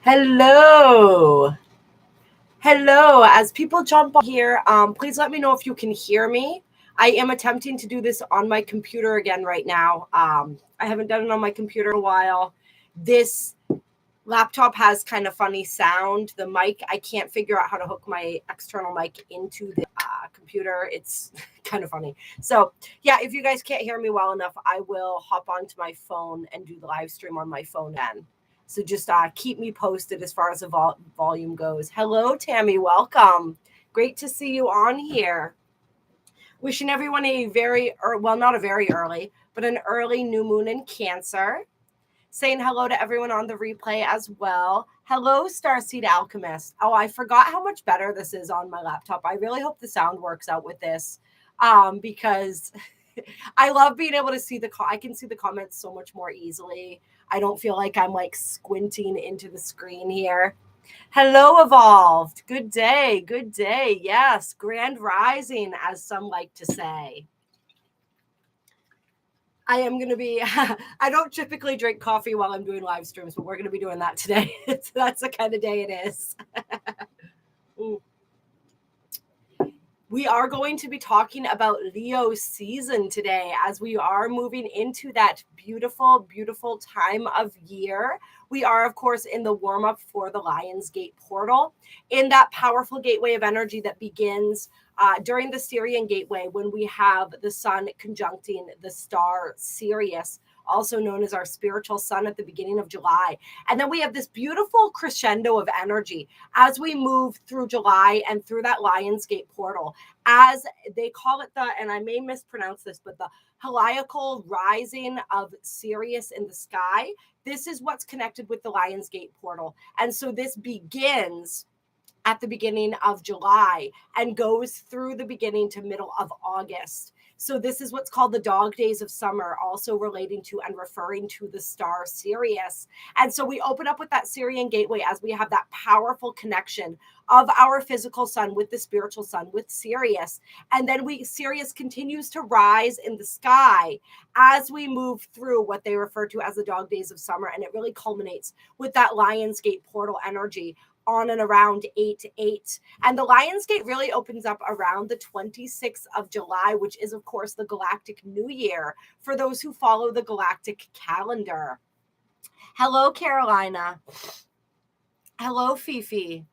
Hello. Hello. As people jump on here, please let me know if you can hear me. I am attempting to do this on my computer again right now. I haven't done it on my computer in a while. This laptop has kind of funny sound. The mic, I can't figure out how to hook my external mic into the computer. It's kind of funny. So yeah, if you guys can't hear me well enough, I will hop onto my phone and do the live stream on my phone then. So just keep me posted as far as the volume goes. Hello, Tammy. Welcome. Great to see you on here. Wishing everyone a not a very early, but an early new moon in Cancer. Saying hello to everyone on the replay as well. Hello, Starseed Alchemist. Oh, I forgot how much better this is on my laptop. I really hope the sound works out with this because I love being able to see I can see the comments so much more easily. I don't feel like I'm like squinting into the screen here. Hello, Evolved. Good day. Good day. Yes. Grand rising, as some like to say. I am going to be, I don't typically drink coffee while I'm doing live streams, but we're going to be doing that today. So that's the kind of day it is. We are going to be talking about Leo season today as we are moving into that beautiful, beautiful time of year. We are, of course, in the warm up for the Lionsgate portal, in that powerful gateway of energy that begins during the Syrian gateway when we have the sun conjuncting the star Sirius, also known as our spiritual sun, at the beginning of July. And then we have this beautiful crescendo of energy as we move through July and through that Lionsgate portal, as they call it and I may mispronounce this, but the heliacal rising of Sirius in the sky. This is what's connected with the Lionsgate portal. And so this begins at the beginning of July and goes through the beginning to middle of August. So this is what's called the dog days of summer, also relating to and referring to the star Sirius. And so we open up with that Syrian gateway as we have that powerful connection of our physical sun with the spiritual sun, with Sirius. And then Sirius continues to rise in the sky as we move through what they refer to as the dog days of summer. And it really culminates with that Lionsgate portal energy on and around 8/8. And the Lionsgate really opens up around the 26th of July, which is, of course, the Galactic New Year for those who follow the galactic calendar. Hello, Carolina. Hello, Fifi.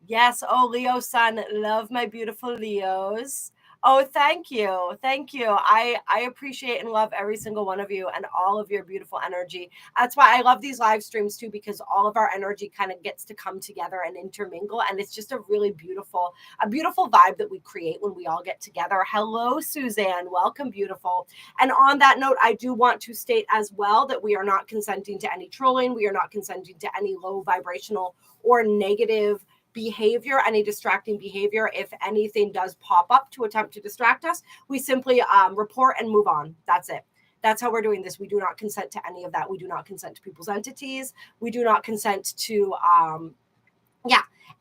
Yes. Oh, Leo sun. Love my beautiful Leos. Oh, thank you. Thank you. I appreciate and love every single one of you and all of your beautiful energy. That's why I love these live streams too, because all of our energy kind of gets to come together and intermingle. And it's just a really beautiful vibe that we create when we all get together. Hello, Suzanne. Welcome, beautiful. And on that note, I do want to state as well that we are not consenting to any trolling. We are not consenting to any low vibrational or negative behavior, any distracting behavior. If anything does pop up to attempt to distract us, we simply report and move on. That's it. That's how we're doing this. We do not consent to any of that. We do not consent to people's entities. We do not consent to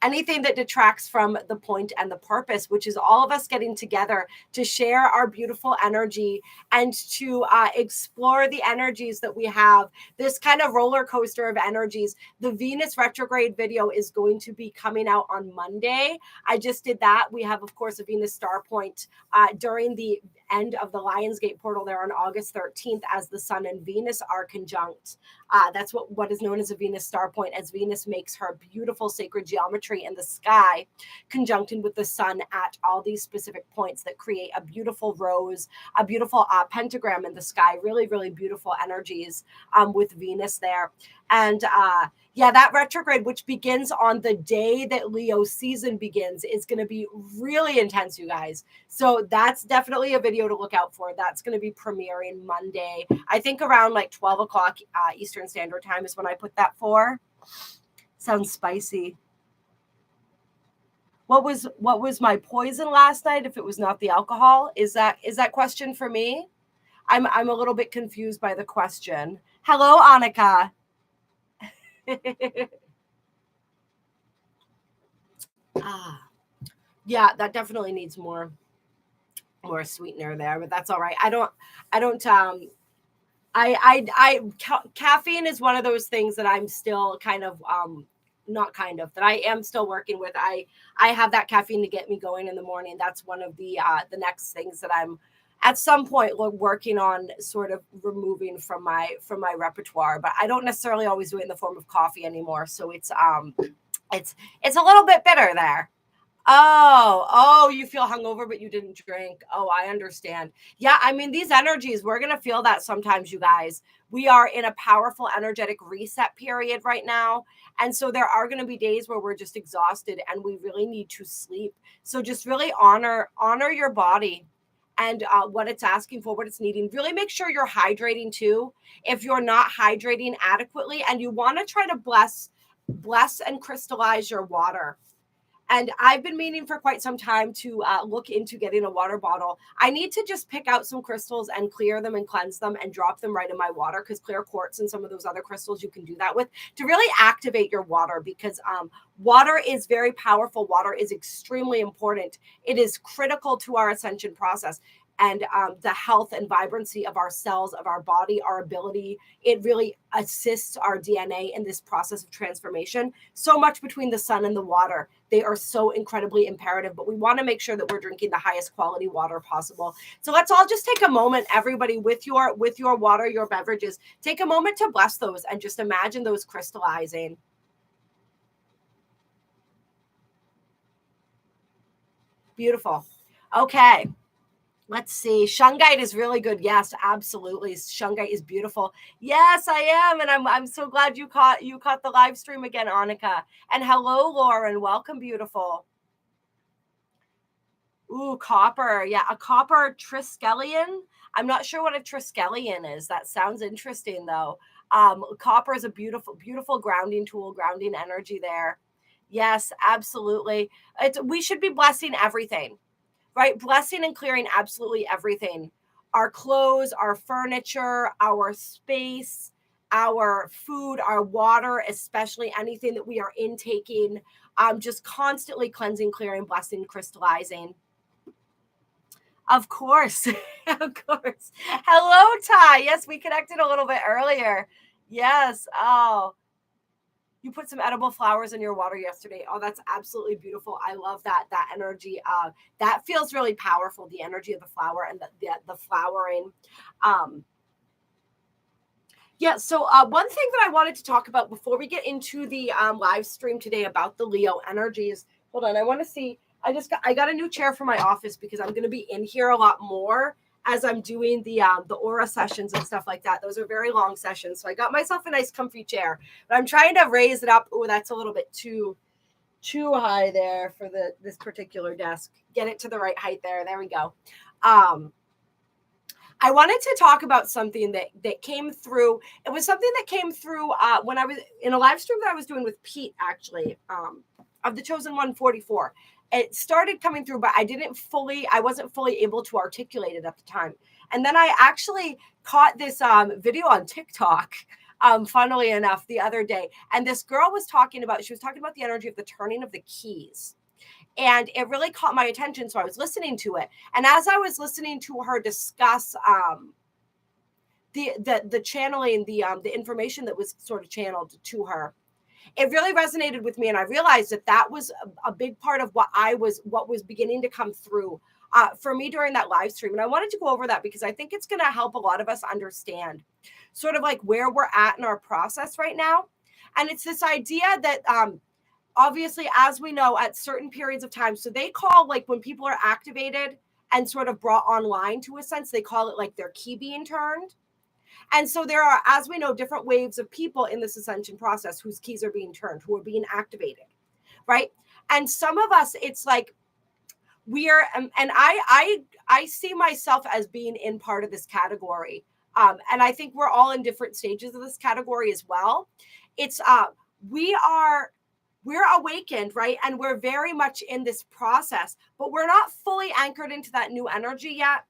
anything that detracts from the point and the purpose, which is all of us getting together to share our beautiful energy and to explore the energies that we have, this kind of roller coaster of energies. The Venus retrograde video is going to be coming out on Monday. I just did that. We have, of course, a Venus star point during the end of the Lionsgate portal there on August 13th as the sun and Venus are conjunct. That's what is known as a Venus star point, as Venus makes her beautiful sacred geometry in the sky, conjuncting with the sun at all these specific points that create a beautiful rose, a beautiful pentagram in the sky. Really, really beautiful energies with Venus there. And that retrograde, which begins on the day that Leo season begins, is going to be really intense, you guys. So that's definitely a video to look out for. That's going to be premiering Monday. I think around like 12 o'clock Eastern Standard Time is when I put that for. Sounds spicy. What was my poison last night if it was not the alcohol? Is that question for me? I'm a little bit confused by the question. Hello, Annika. Yeah, that definitely needs more sweetener there, but that's all right. I don't Caffeine is one of those things that I'm still kind of not kind of that I am still working with. I have that caffeine to get me going in the morning. That's one of the next things that I'm at some point working on sort of removing from my repertoire, but I don't necessarily always do it in the form of coffee anymore. So it's a little bit bitter there. Oh, you feel hungover, but you didn't drink. Oh, I understand. Yeah, I mean, these energies, we're going to feel that sometimes, you guys. We are in a powerful energetic reset period right now. And so there are going to be days where we're just exhausted and we really need to sleep. So just really honor your body and what it's asking for, what it's needing. Really make sure you're hydrating too. If you're not hydrating adequately, and you want to try to bless and crystallize your water. And I've been meaning for quite some time to look into getting a water bottle. I need to just pick out some crystals and clear them and cleanse them and drop them right in my water, because clear quartz and some of those other crystals you can do that with to really activate your water, because water is very powerful. Water is extremely important. It is critical to our ascension process and the health and vibrancy of our cells, of our body, our ability. It really assists our DNA in this process of transformation. So much between the sun and the water. They are so incredibly imperative, but we want to make sure that we're drinking the highest quality water possible. So let's all just take a moment, everybody, with your water, your beverages, take a moment to bless those and just imagine those crystallizing. Beautiful. Okay. Let's see. Shungite is really good. Yes, absolutely. Shungite is beautiful. Yes, I am, and I'm so glad you caught the live stream again, Annika. And hello, Lauren. Welcome, beautiful. Ooh, copper. Yeah, a copper triskelion. I'm not sure what a triskelion is. That sounds interesting, though. Copper is a beautiful, beautiful grounding tool, grounding energy there. Yes, absolutely. We should be blessing everything. Right? Blessing and clearing absolutely everything. Our clothes, our furniture, our space, our food, our water, especially anything that we are intaking, just constantly cleansing, clearing, blessing, crystallizing. Of course. Of course. Hello, Ty. Yes, we connected a little bit earlier. Yes. Oh, you put some edible flowers in your water yesterday. Oh, that's absolutely beautiful. I love that energy. That feels really powerful, the energy of the flower and the flowering. Yeah, so one thing that I wanted to talk about before we get into the live stream today about the Leo energies. Hold on, I want to see. I got a new chair for my office because I'm going to be in here a lot more as I'm doing the aura sessions and stuff like that. Those are very long sessions. So I got myself a nice comfy chair, but I'm trying to raise it up. Oh, that's a little bit too high there for this particular desk. Get it to the right height there. There we go. I wanted to talk about something that came through. It was something that came through when I was in a live stream that I was doing with Pete, actually, of the Chosen 144. It started coming through, but I wasn't fully able to articulate it at the time. And then I actually caught this video on TikTok, funnily enough, the other day. And this girl was talking about the energy of the turning of the keys. And it really caught my attention. So I was listening to it. And as I was listening to her discuss the channeling, the information that was sort of channeled to her, it really resonated with me. And I realized that was a big part of what was beginning to come through for me during that live stream. And I wanted to go over that because I think it's going to help a lot of us understand sort of like where we're at in our process right now. And it's this idea that obviously, as we know, at certain periods of time, so they call, like, when people are activated and sort of brought online to a sense, they call it like their key being turned. And so there are, as we know, different waves of people in this ascension process whose keys are being turned, who are being activated, right? And some of us, it's like we are, and I see myself as being in part of this category. And I think we're all in different stages of this category as well. It's we're awakened, right? And we're very much in this process, but we're not fully anchored into that new energy yet.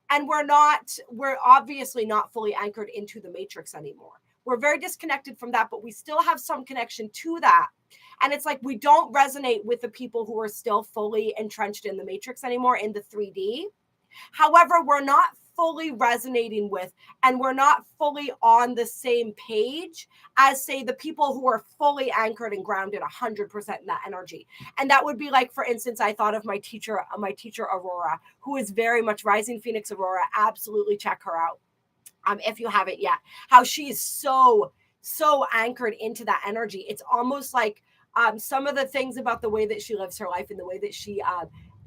And we're obviously not fully anchored into the matrix anymore. We're very disconnected from that, but we still have some connection to that. And it's like we don't resonate with the people who are still fully entrenched in the matrix anymore, in the 3D. However, we're not fully resonating with, and we're not fully on the same page as, say, the people who are fully anchored and grounded 100% in that energy. And that would be like, for instance, I thought of my teacher Aurora, who is very much rising Phoenix Aurora. Absolutely check her out. If you haven't yet, how she is so anchored into that energy. It's almost like some of the things about the way that she lives her life and the way that she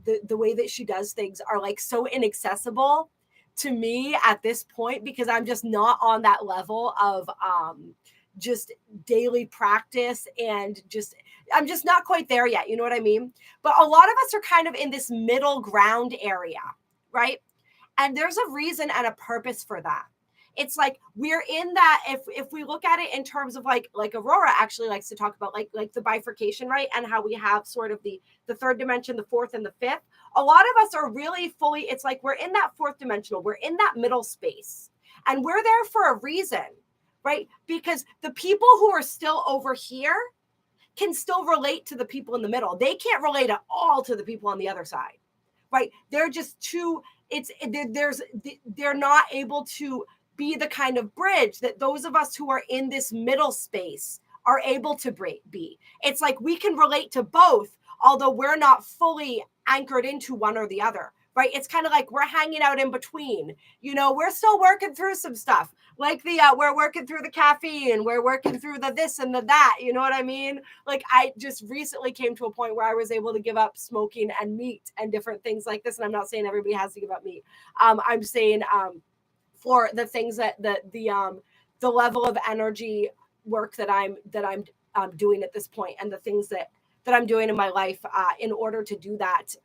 the way that she does things are like so inaccessible to me at this point, because I'm just not on that level of just daily practice, and I'm just not quite there yet. You know what I mean? But a lot of us are kind of in this middle ground area, right? And there's a reason and a purpose for that. It's like we're in that, if we look at it in terms of like Aurora actually likes to talk about like the bifurcation, right? And how we have sort of the third dimension, the fourth and the fifth. A lot of us are really fully, it's like we're in that fourth dimensional, we're in that middle space, and we're there for a reason, right? Because the people who are still over here can still relate to the people in the middle. They can't relate at all to the people on the other side, right? They're just too, they're not able to be the kind of bridge that those of us who are in this middle space are able to be. It's like we can relate to both, although we're not fully anchored into one or the other, right? It's kind of like we're hanging out in between. You know, we're still working through some stuff, like we're working through the caffeine, we're working through the this and the that. You know what I mean? Like I just recently came to a point where I was able to give up smoking and meat and different things like this. And I'm not saying everybody has to give up meat. I'm saying for the things that the level of energy work that I'm doing at this point, and the things that I'm doing in my life in order to do that,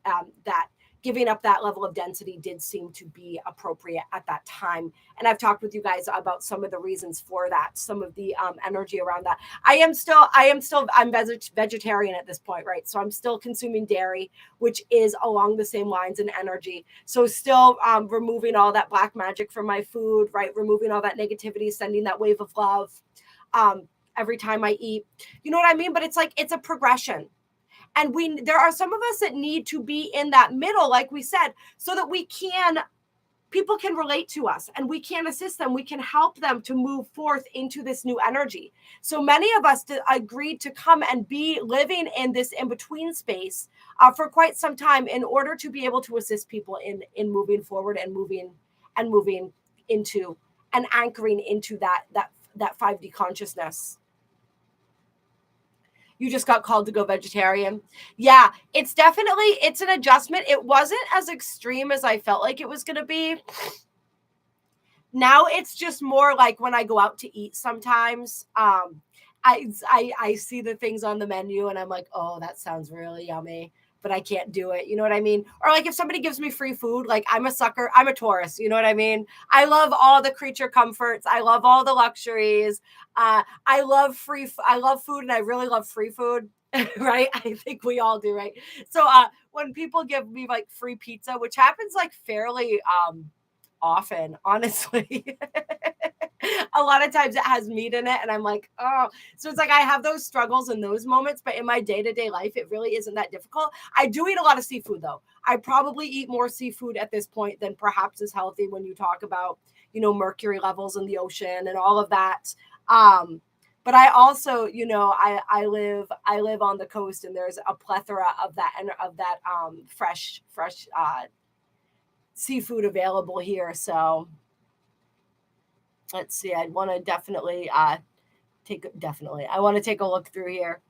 that giving up that level of density did seem to be appropriate at that time. And I've talked with you guys about some of the reasons for that, some of the energy around that. I'm vegetarian at this point, right? So I'm still consuming dairy, which is along the same lines in energy. So still removing all that black magic from my food, right? Removing all that negativity, sending that wave of love every time I eat. You know what I mean? But it's like, it's a progression. And there are some of us that need to be in that middle, like we said, so that people can relate to us, and we can assist them. We can help them to move forth into this new energy. So many of us agreed to come and be living in this in-between space for quite some time in order to be able to assist people in moving forward and moving into and anchoring into that 5D consciousness. You just got called to go vegetarian. Yeah, it's an adjustment. It wasn't as extreme as I felt like it was going to be. Now it's just more like when I go out to eat sometimes, I see the things on the menu and I'm like, oh, that sounds really yummy, but I can't do it. You know what I mean? Or like if somebody gives me free food, like I'm a sucker, I'm a Taurus. You know what I mean? I love all the creature comforts. I love all the luxuries. I love food, and I really love free food. Right? I think we all do, right? So when people give me like free pizza, which happens like fairly often, honestly. A lot of times it has meat in it, and I'm like, oh. So it's like I have those struggles in those moments, but in my day-to-day life, it really isn't that difficult. I do eat a lot of seafood, though. I probably eat more seafood at this point than perhaps is healthy when you talk about, mercury levels in the ocean and all of that. But I also, I live on the coast, and there's a plethora of that fresh seafood available here. So let's see. I'd want to definitely I want to take a look through here.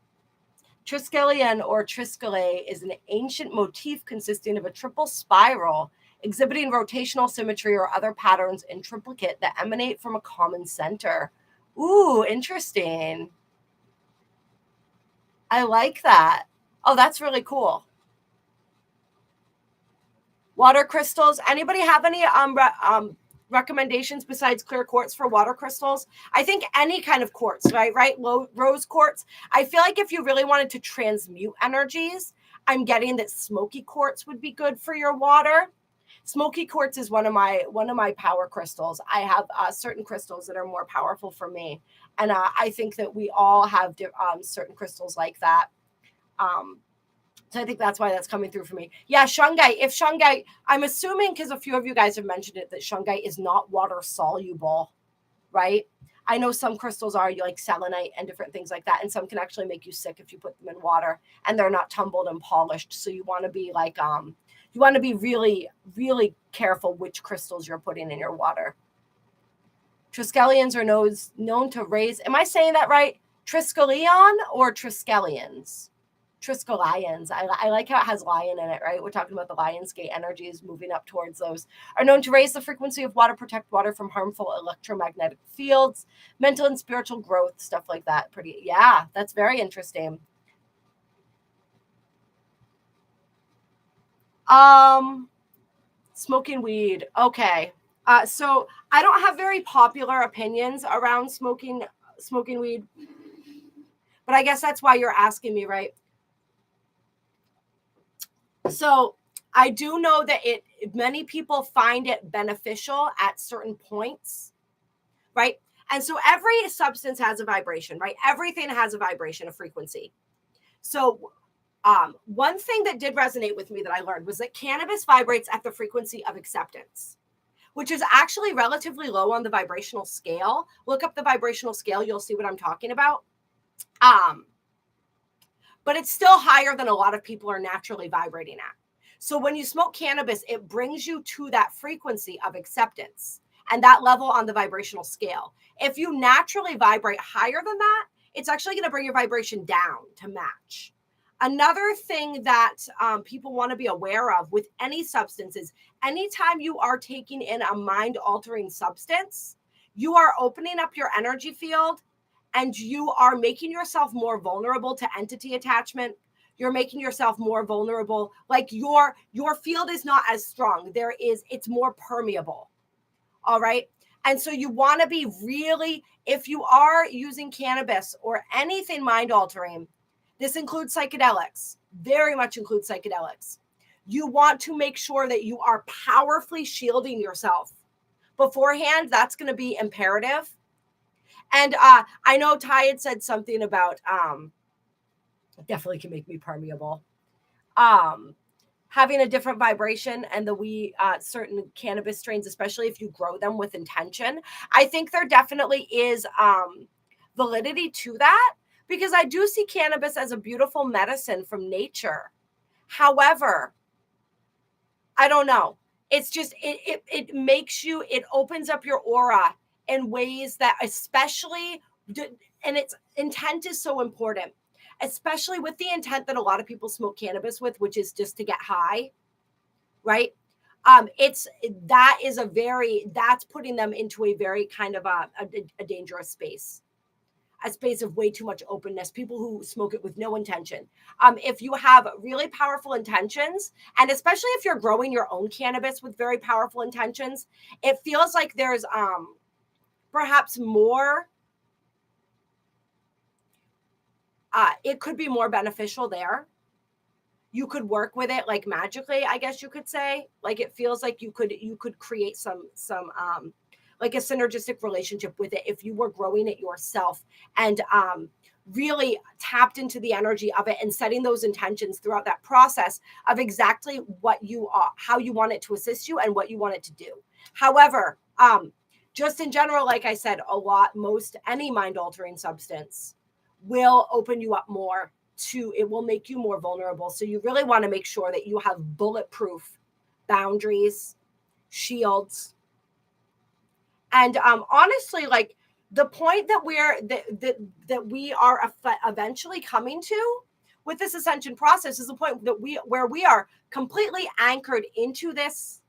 Triskelion or Triskele is an ancient motif consisting of a triple spiral exhibiting rotational symmetry or other patterns in triplicate that emanate from a common center. Ooh, interesting. I like that. Oh, that's really cool. Water crystals. Anybody have any recommendations besides clear quartz for water crystals? I think any kind of quartz, right? Rose quartz. I feel like if you really wanted to transmute energies, I'm getting that smoky quartz would be good for your water. Smoky quartz is one of my power crystals. I have certain crystals that are more powerful for me, and I think that we all have certain crystals like that. So I think that's why that's coming through for me. Yeah, shungite. If shungite, I'm assuming because a few of you guys have mentioned it, that shungite is not water soluble, right? I know some crystals are, you like selenite and different things like that, and some can actually make you sick if you put them in water and they're not tumbled and polished. So you want to be like, you want to be really, really careful which crystals you're putting in your water. Triskelions are known to raise, am I saying that right? Triskelion or Triskelions? Triskelions. I like how it has lion in it, right? We're talking about the Lionsgate energies moving up towards those. Are known to raise the frequency of water, protect water from harmful electromagnetic fields, mental and spiritual growth, stuff like that. Yeah, that's very interesting. Smoking weed. Okay. So I don't have very popular opinions around smoking weed, but I guess that's why you're asking me, right? So I do know that many people find it beneficial at certain points, right? And so every substance has a vibration, right? Everything has a vibration, a frequency. So one thing that did resonate with me that I learned was that cannabis vibrates at the frequency of acceptance, which is actually relatively low on the vibrational scale. Look up the vibrational scale. You'll see what I'm talking about. But it's still higher than a lot of people are naturally vibrating at. So when you smoke cannabis, it brings you to that frequency of acceptance and that level on the vibrational scale. If you naturally vibrate higher than that, it's actually going to bring your vibration down to match. Another thing that people want to be aware of with any substance is anytime you are taking in a mind-altering substance, you are opening up your energy field and you are making yourself more vulnerable to entity attachment. You're making yourself more vulnerable. Like your field is not as strong. It's more permeable. All right. And so you want to be really, if you are using cannabis or anything mind altering, this includes psychedelics, very much includes psychedelics. You want to make sure that you are powerfully shielding yourself beforehand. That's going to be imperative. And I know Ty had said something about definitely can make me permeable. Having a different vibration and certain cannabis strains, especially if you grow them with intention. I think there definitely is validity to that because I do see cannabis as a beautiful medicine from nature. However, I don't know. It's just, it makes you, it opens up your aura in ways that especially, and its intent is so important, especially with the intent that a lot of people smoke cannabis with, which is just to get high, right? That's putting them into a very kind of a dangerous space. A space of way too much openness, people who smoke it with no intention. If you have really powerful intentions, and especially if you're growing your own cannabis with very powerful intentions, it feels like there's perhaps more, it could be more beneficial there. You could work with it like magically, I guess you could say. Like it feels like you could create some like a synergistic relationship with it if you were growing it yourself and really tapped into the energy of it and setting those intentions throughout that process of exactly what you are, how you want it to assist you and what you want it to do. However, just in general, like I said, any mind altering substance will open you up more it will make you more vulnerable. So you really want to make sure that you have bulletproof boundaries, shields. And honestly, like the point that we are eventually coming to with this ascension process is the point that where we are completely anchored into this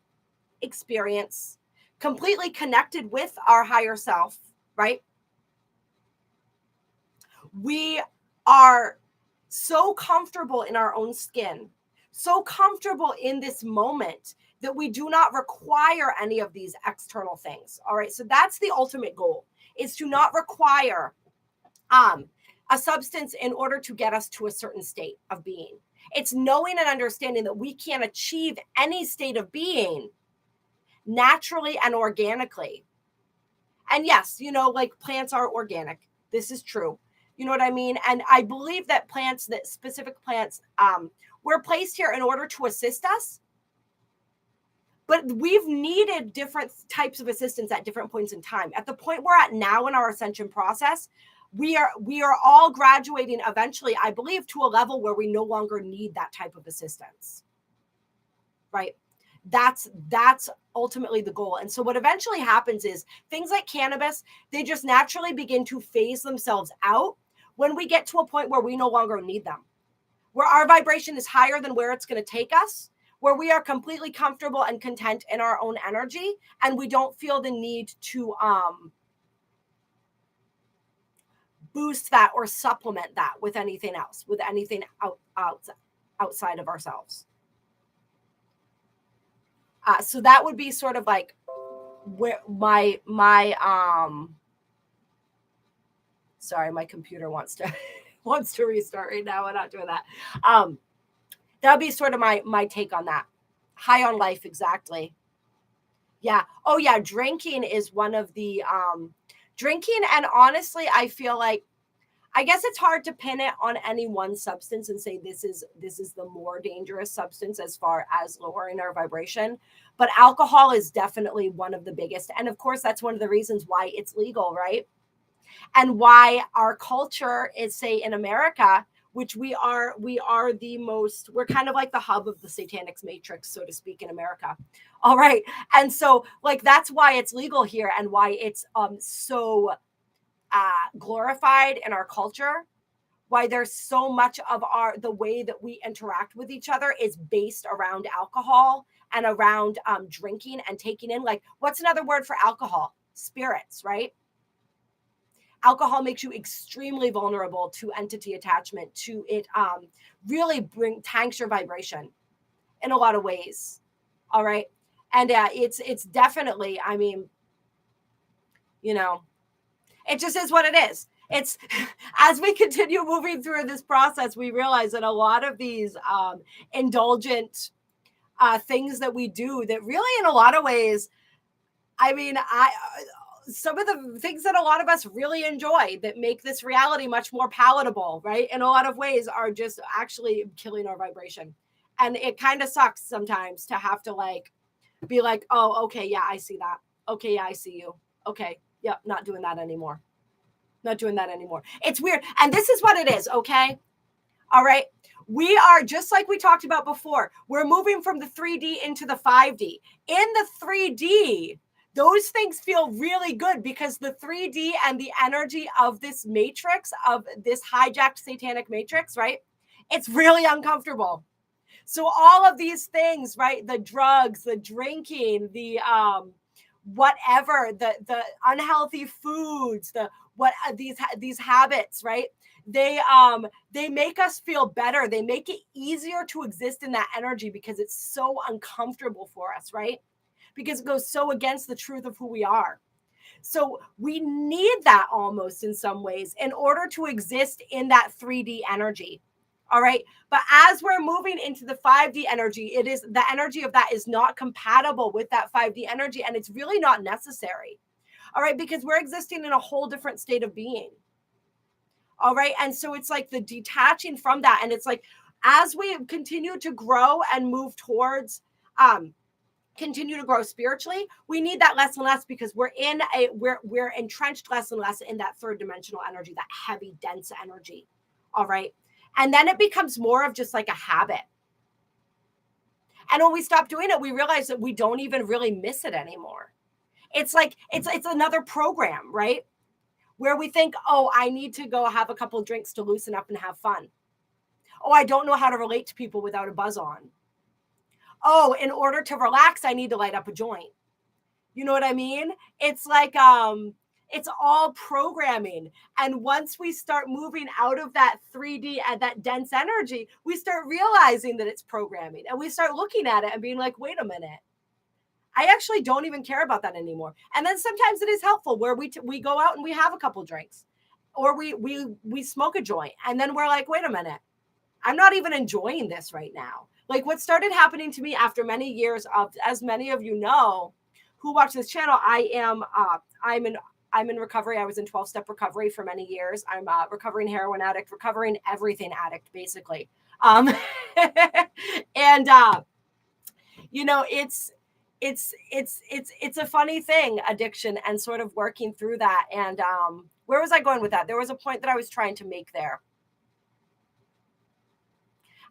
experience, completely connected with our higher self, right? We are so comfortable in our own skin, so comfortable in this moment that we do not require any of these external things. All right. So that's the ultimate goal, is to not require a substance in order to get us to a certain state of being. It's knowing and understanding that we can achieve any state of being naturally and organically. And yes, like plants are organic. This is true. You know what I mean? And I believe that plants, that specific plants, were placed here in order to assist us. But we've needed different types of assistance at different points in time. At the point we're at now in our ascension process, we are all graduating eventually, I believe, to a level where we no longer need that type of assistance. Right? That's ultimately the goal. And so what eventually happens is things like cannabis, they just naturally begin to phase themselves out when we get to a point where we no longer need them, where our vibration is higher than where it's going to take us, where we are completely comfortable and content in our own energy, and we don't feel the need to boost that or supplement that with anything else, with anything outside of ourselves. So that would be sort of like where my sorry, my computer wants to restart right now. I'm not doing that. That would be sort of my take on that. High on life, exactly. Yeah. Oh yeah, drinking is one of the drinking, and honestly, I feel like, I guess it's hard to pin it on any one substance and say this is the more dangerous substance as far as lowering our vibration. But alcohol is definitely one of the biggest. And of course, that's one of the reasons why it's legal, right? And why our culture is, say, in America, which we are the most, we're kind of like the hub of the satanic matrix, so to speak, in America. All right. And so like, that's why it's legal here and why it's so glorified in our culture, why there's so much of the way that we interact with each other is based around alcohol and around drinking and taking in, like, what's another word for alcohol? Spirits, right? Alcohol makes you extremely vulnerable to entity attachment, to it really tanks your vibration in a lot of ways. All right. And it's definitely, I mean, you know, it just is what it is. It's as we continue moving through this process, we realize that a lot of these indulgent things that we do that really in a lot of ways, I mean, some of the things that a lot of us really enjoy that make this reality much more palatable, right? In a lot of ways are just actually killing our vibration. And it kind of sucks sometimes to have to like, be like, oh, okay, yeah, I see that. Okay, yeah, I see you. Okay, yep, not doing that anymore. Not doing that anymore. It's weird. And this is what it is, okay? All right. We are, just like we talked about before, we're moving from the 3D into the 5D. In the 3D, those things feel really good because the 3D and the energy of this matrix, of this hijacked satanic matrix, right? It's really uncomfortable. So all of these things, right? The drugs, the drinking, the whatever, the unhealthy foods, these habits, right? They make us feel better. They make it easier to exist in that energy because it's so uncomfortable for us, right? Because it goes so against the truth of who we are. So we need that almost in some ways in order to exist in that 3D energy. All right. But as we're moving into the 5D energy, it is the energy of that is not compatible with that 5D energy. And it's really not necessary. All right. Because we're existing in a whole different state of being. All right. And so it's like the detaching from that. And it's like, as we continue to grow and move towards, continue to grow spiritually, we need that less and less because we're entrenched less and less in that third dimensional energy, that heavy, dense energy. All right. And then it becomes more of just like a habit. And when we stop doing it, we realize that we don't even really miss it anymore. It's like, it's another program, right? Where we think, oh, I need to go have a couple of drinks to loosen up and have fun. Oh, I don't know how to relate to people without a buzz on. Oh, in order to relax, I need to light up a joint. You know what I mean? It's like, it's all programming. And once we start moving out of that 3D and that dense energy, we start realizing that it's programming. And we start looking at it and being like, wait a minute. I actually don't even care about that anymore. And then sometimes it is helpful where we go out and we have a couple drinks or we smoke a joint. And then we're like, wait a minute. I'm not even enjoying this right now. Like what started happening to me after many years of, as many of you know, who watch this channel, I'm an I'm in recovery. I was in 12-step recovery for many years. I'm a recovering heroin addict, recovering everything addict, basically. And you know, it's a funny thing, addiction, and sort of working through that. And where was I going with that? There was a point that I was trying to make there.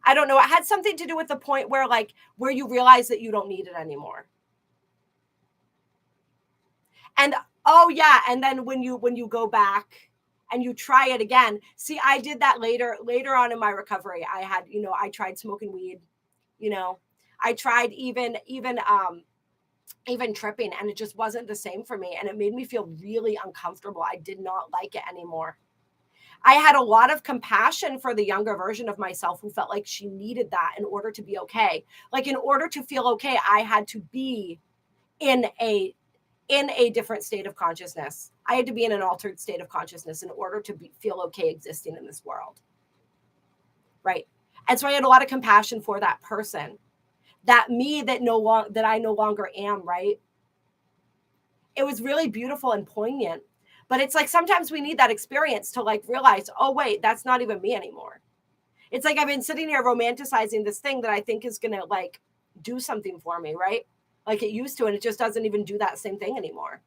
I don't know. It had something to do with the point where, like, where you realize that you don't need it anymore. And oh yeah, and then when you go back and you try it again. See, I did that later on in my recovery. I had, you know, I tried smoking weed, you know. I tried even tripping, and it just wasn't the same for me, and it made me feel really uncomfortable. I did not like it anymore. I had a lot of compassion for the younger version of myself who felt like she needed that in order to be okay. Like, in order to feel okay, I had to be in a different state of consciousness. I had to be in an altered state of consciousness in order to feel okay existing in this world. Right. And so I had a lot of compassion for that person, that me that I no longer am. Right. It was really beautiful and poignant. But it's like sometimes we need that experience to, like, realize, oh, wait, that's not even me anymore. It's like I've been sitting here romanticizing this thing that I think is going to, like, do something for me, right? Like it used to, and it just doesn't even do that same thing anymore.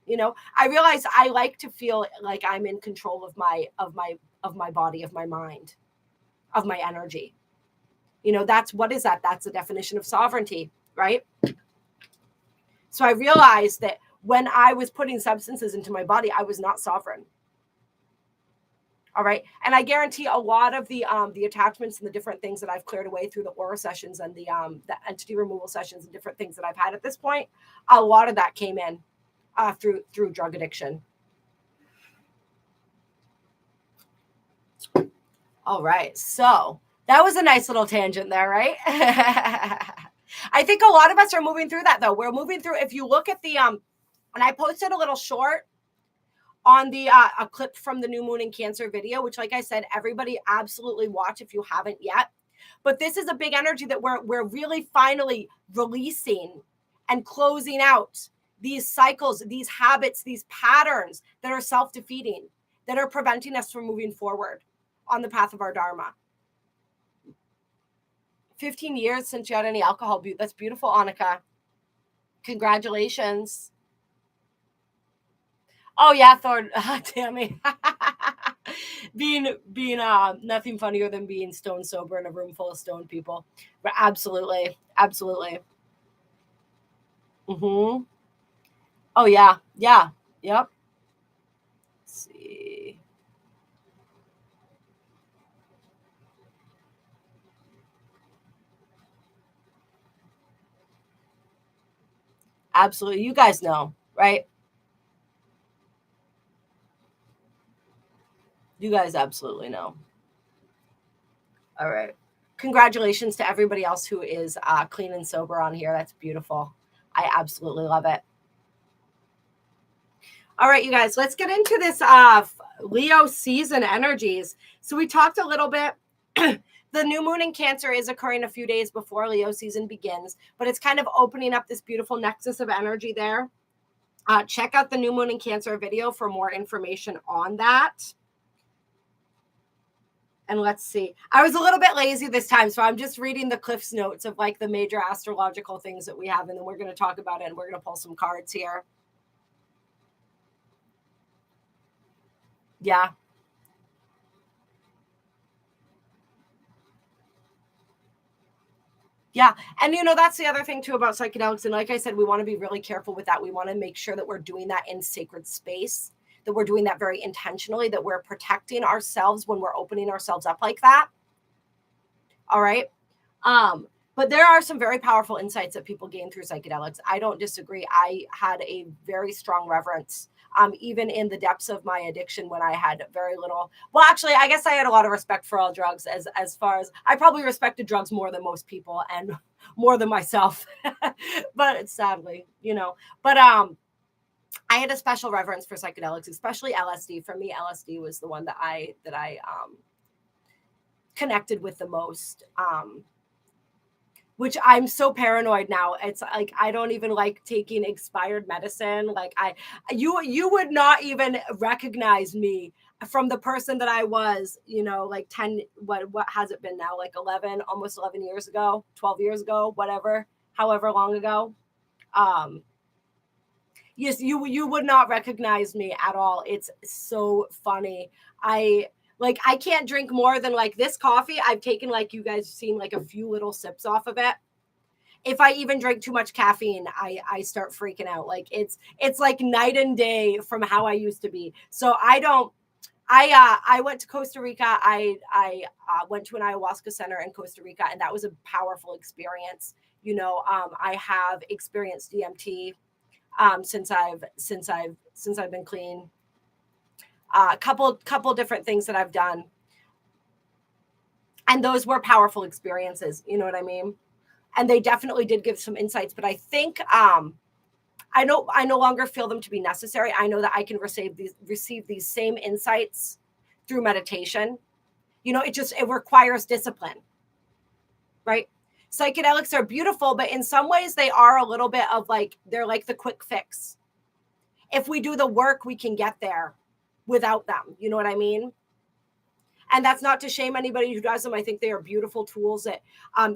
You know, I realize I like to feel like I'm in control of my body, of my mind, of my energy. You know, what is that? That's the definition of sovereignty, right? So I realized that when I was putting substances into my body, I was not sovereign. All right. And I guarantee a lot of the attachments and the different things that I've cleared away through the aura sessions and the entity removal sessions and different things that I've had at this point, a lot of that came in through drug addiction. All right. So that was a nice little tangent there, right? I think a lot of us are moving through that, though. We're moving through. If you look at the and I posted a little short on the a clip from the new moon in Cancer video, which, like I said, everybody absolutely watch if you haven't yet. But this is a big energy that we're really finally releasing and closing out these cycles, these habits, these patterns that are self-defeating, that are preventing us from moving forward on the path of our Dharma. 15 years since you had any alcohol. That's beautiful, Annika. Congratulations. Oh yeah, Thor, Tammy. being nothing funnier than being stone sober in a room full of stoned people. But absolutely. Mm-hmm. Oh yeah. Yep. Let's see. Absolutely. You guys know, right? You guys absolutely know. All right. Congratulations to everybody else who is clean and sober on here. That's beautiful. I absolutely love it. All right, you guys, let's get into this Leo season energies. So we talked a little bit. The new moon in Cancer is occurring a few days before Leo season begins, but it's kind of opening up this beautiful nexus of energy there. Check out the new moon in Cancer video for more information on that. And let's see. I was a little bit lazy this time, so I'm just reading the Cliff's notes of, like, the major astrological things that we have, and then we're going to talk about it, and we're going to pull some cards here. Yeah. Yeah. And, you know, that's the other thing, too, about psychedelics. And like I said, we want to be really careful with that. We want to make sure that we're doing that in sacred space, that we're doing that very intentionally, that we're protecting ourselves when we're opening ourselves up like that. All right. But there are some very powerful insights that people gain through psychedelics. I don't disagree. I had a very strong reverence, even in the depths of my addiction, when I had very little. Well, actually, I guess I had a lot of respect for all drugs, as far as I probably respected drugs more than most people and more than myself. But sadly, you know, but I had a special reverence for psychedelics, especially LSD. For me, LSD was the one that I connected with the most. which I'm so paranoid now. It's like I don't even like taking expired medicine. Like you would not even recognize me from the person that I was, like 10, what has it been now? Like 11, almost 11 years ago, 12 years ago, whatever, however long ago. Yes, you would not recognize me at all. It's so funny. I can't drink more than like this coffee. I've taken, like you guys have seen, like a few little sips off of it. If I even drink too much caffeine, I start freaking out. Like it's like night and day from how I used to be. So I went to Costa Rica. I went to an ayahuasca center in Costa Rica, and that was a powerful experience. I have experienced DMT since I've been clean. Couple different things that I've done, and those were powerful experiences. You know what I mean? And they definitely did give some insights. But I think I no longer feel them to be necessary. I know that I can receive these same insights through meditation. It requires discipline, right? Psychedelics are beautiful, but in some ways they are a little bit of like, they're like the quick fix. If we do the work, we can get there without them. You know what I mean? And that's not to shame anybody who does them. I think they are beautiful tools that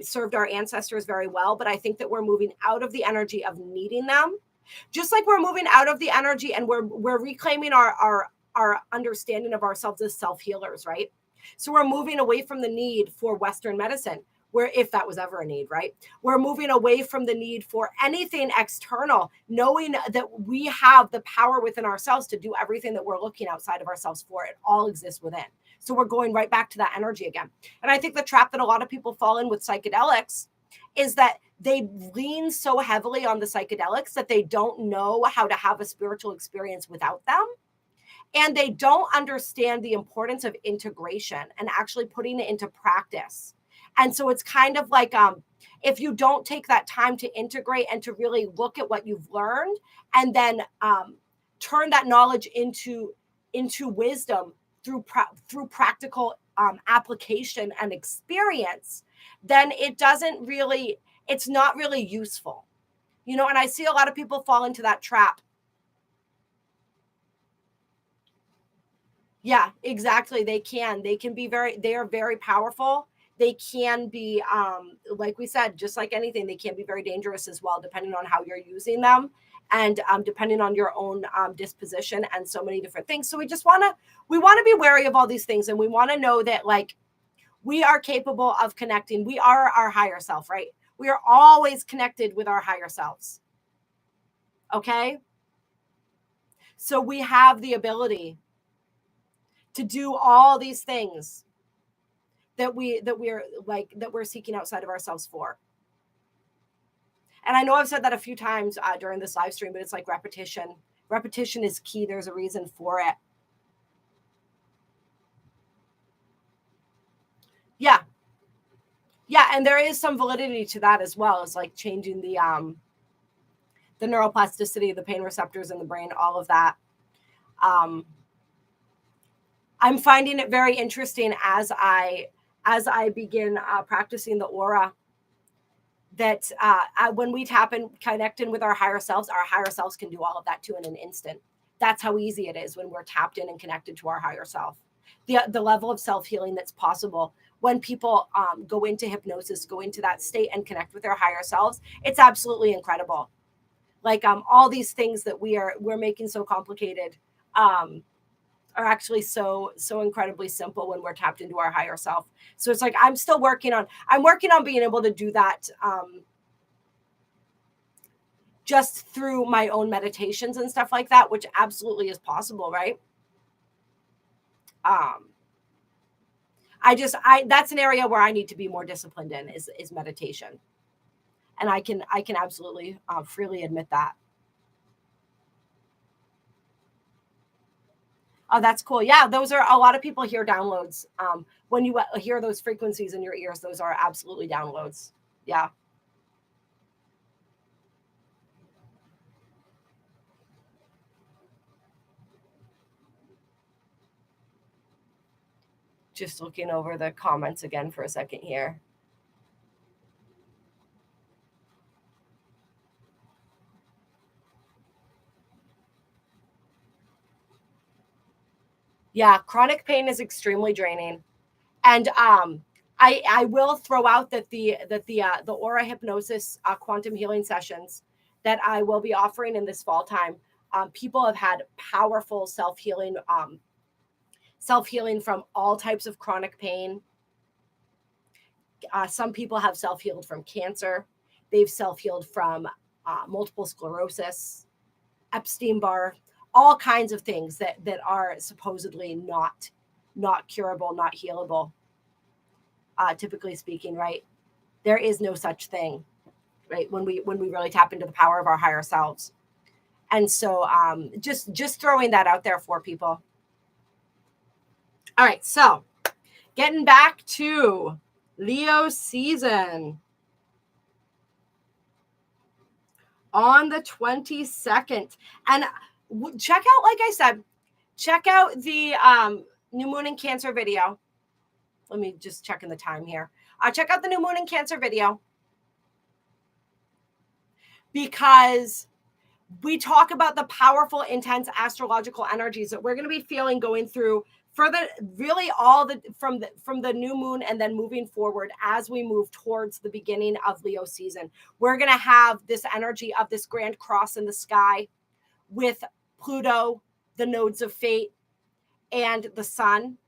served our ancestors very well. But I think that we're moving out of the energy of needing them, just like we're moving out of the energy and we're reclaiming our understanding of ourselves as self-healers, right? So we're moving away from the need for Western medicine, where, if that was ever a need, right? We're moving away from the need for anything external, knowing that we have the power within ourselves to do everything that we're looking outside of ourselves for. It all exists within. So we're going right back to that energy again. And I think the trap that a lot of people fall in with psychedelics is that they lean so heavily on the psychedelics that they don't know how to have a spiritual experience without them. And they don't understand the importance of integration and actually putting it into practice. And so it's kind of like, if you don't take that time to integrate and to really look at what you've learned and then turn that knowledge into wisdom through practical application and experience, then it's not really useful. And I see a lot of people fall into that trap. Yeah, exactly. They are very powerful. They can be, like we said, just like anything, they can be very dangerous as well, depending on how you're using them and depending on your own disposition and so many different things. So we want to be wary of all these things. And we want to know that, like, we are capable of connecting. We are our higher self, right? We are always connected with our higher selves. Okay. So we have the ability to do all these things that we're seeking outside of ourselves for. And I know I've said that a few times during this live stream, but it's like repetition. Repetition is key. There's a reason for it. Yeah. Yeah. And there is some validity to that as well. It's like changing the neuroplasticity, the pain receptors in the brain, all of that. I'm finding it very interesting as I begin practicing the aura, that when we tap and connect in with our higher selves can do all of that too in an instant. That's how easy it is when we're tapped in and connected to our higher self. The level of self-healing that's possible when people go into hypnosis, go into that state and connect with their higher selves, it's absolutely incredible. Like all these things that we're making so complicated are actually so incredibly simple when we're tapped into our higher self. So it's like I'm working on being able to do that just through my own meditations and stuff like that, which absolutely is possible, right? That's an area where I need to be more disciplined in is meditation. And I can absolutely freely admit that. Oh, that's cool. Yeah, those are a lot of people hear downloads. When you hear those frequencies in your ears, those are absolutely downloads. Yeah. Just looking over the comments again for a second here. Yeah, chronic pain is extremely draining. And I will throw out that the aura hypnosis quantum healing sessions that I will be offering in this fall time. People have had powerful self-healing from all types of chronic pain. Some people have self-healed from cancer. They've self-healed from multiple sclerosis, Epstein-Barr, all kinds of things that are supposedly not curable, not healable. Typically speaking, right? There is no such thing, right? When we really tap into the power of our higher selves. And so just throwing that out there for people. All right, so getting back to Leo season on the 22nd. And check out, like I said, check out the new moon in Cancer video. Let me just check in the time here. Check out the new moon in Cancer video, because we talk about the powerful, intense astrological energies that we're going to be feeling going through for the really all the from the new moon and then moving forward as we move towards the beginning of Leo season. We're going to have this energy of this grand cross in the sky with Pluto, the nodes of fate, and the sun,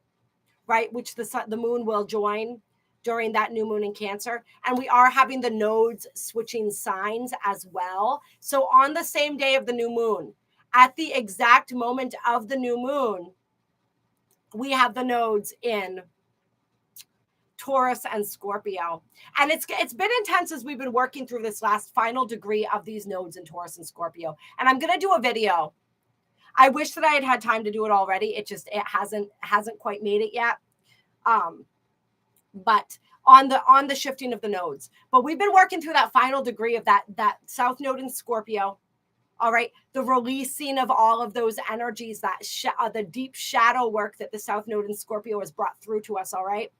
right? Which the moon will join during that new moon in Cancer. And we are having the nodes switching signs as well. So on the same day of the new moon, at the exact moment of the new moon, we have the nodes in Taurus and Scorpio. And it's been intense as we've been working through this last final degree of these nodes in Taurus and Scorpio. And I'm going to do a video. I wish that I had had time to do it already. It hasn't quite made it yet. But on the shifting of the nodes. But we've been working through that final degree of that South Node in Scorpio. All right. The releasing of all of those energies, that the deep shadow work that the South Node in Scorpio has brought through to us. All right.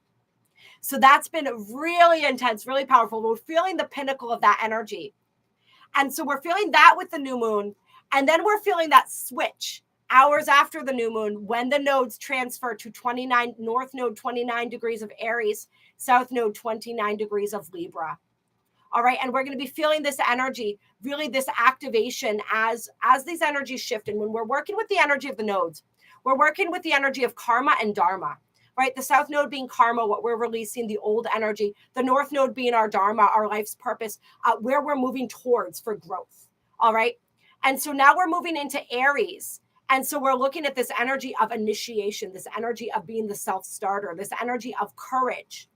So that's been really intense, really powerful. We're feeling the pinnacle of that energy. And so we're feeling that with the new moon. And then we're feeling that switch hours after the new moon when the nodes transfer to North Node 29 degrees of Aries, South Node 29 degrees of Libra. All right. And we're going to be feeling this energy, really this activation as these energies shift. And when we're working with the energy of the nodes, we're working with the energy of karma and dharma, right? The South Node being karma, what we're releasing, the old energy, the North Node being our dharma, our life's purpose, where we're moving towards for growth. All right. And so now we're moving into Aries. And so we're looking at this energy of initiation, this energy of being the self-starter, this energy of courage,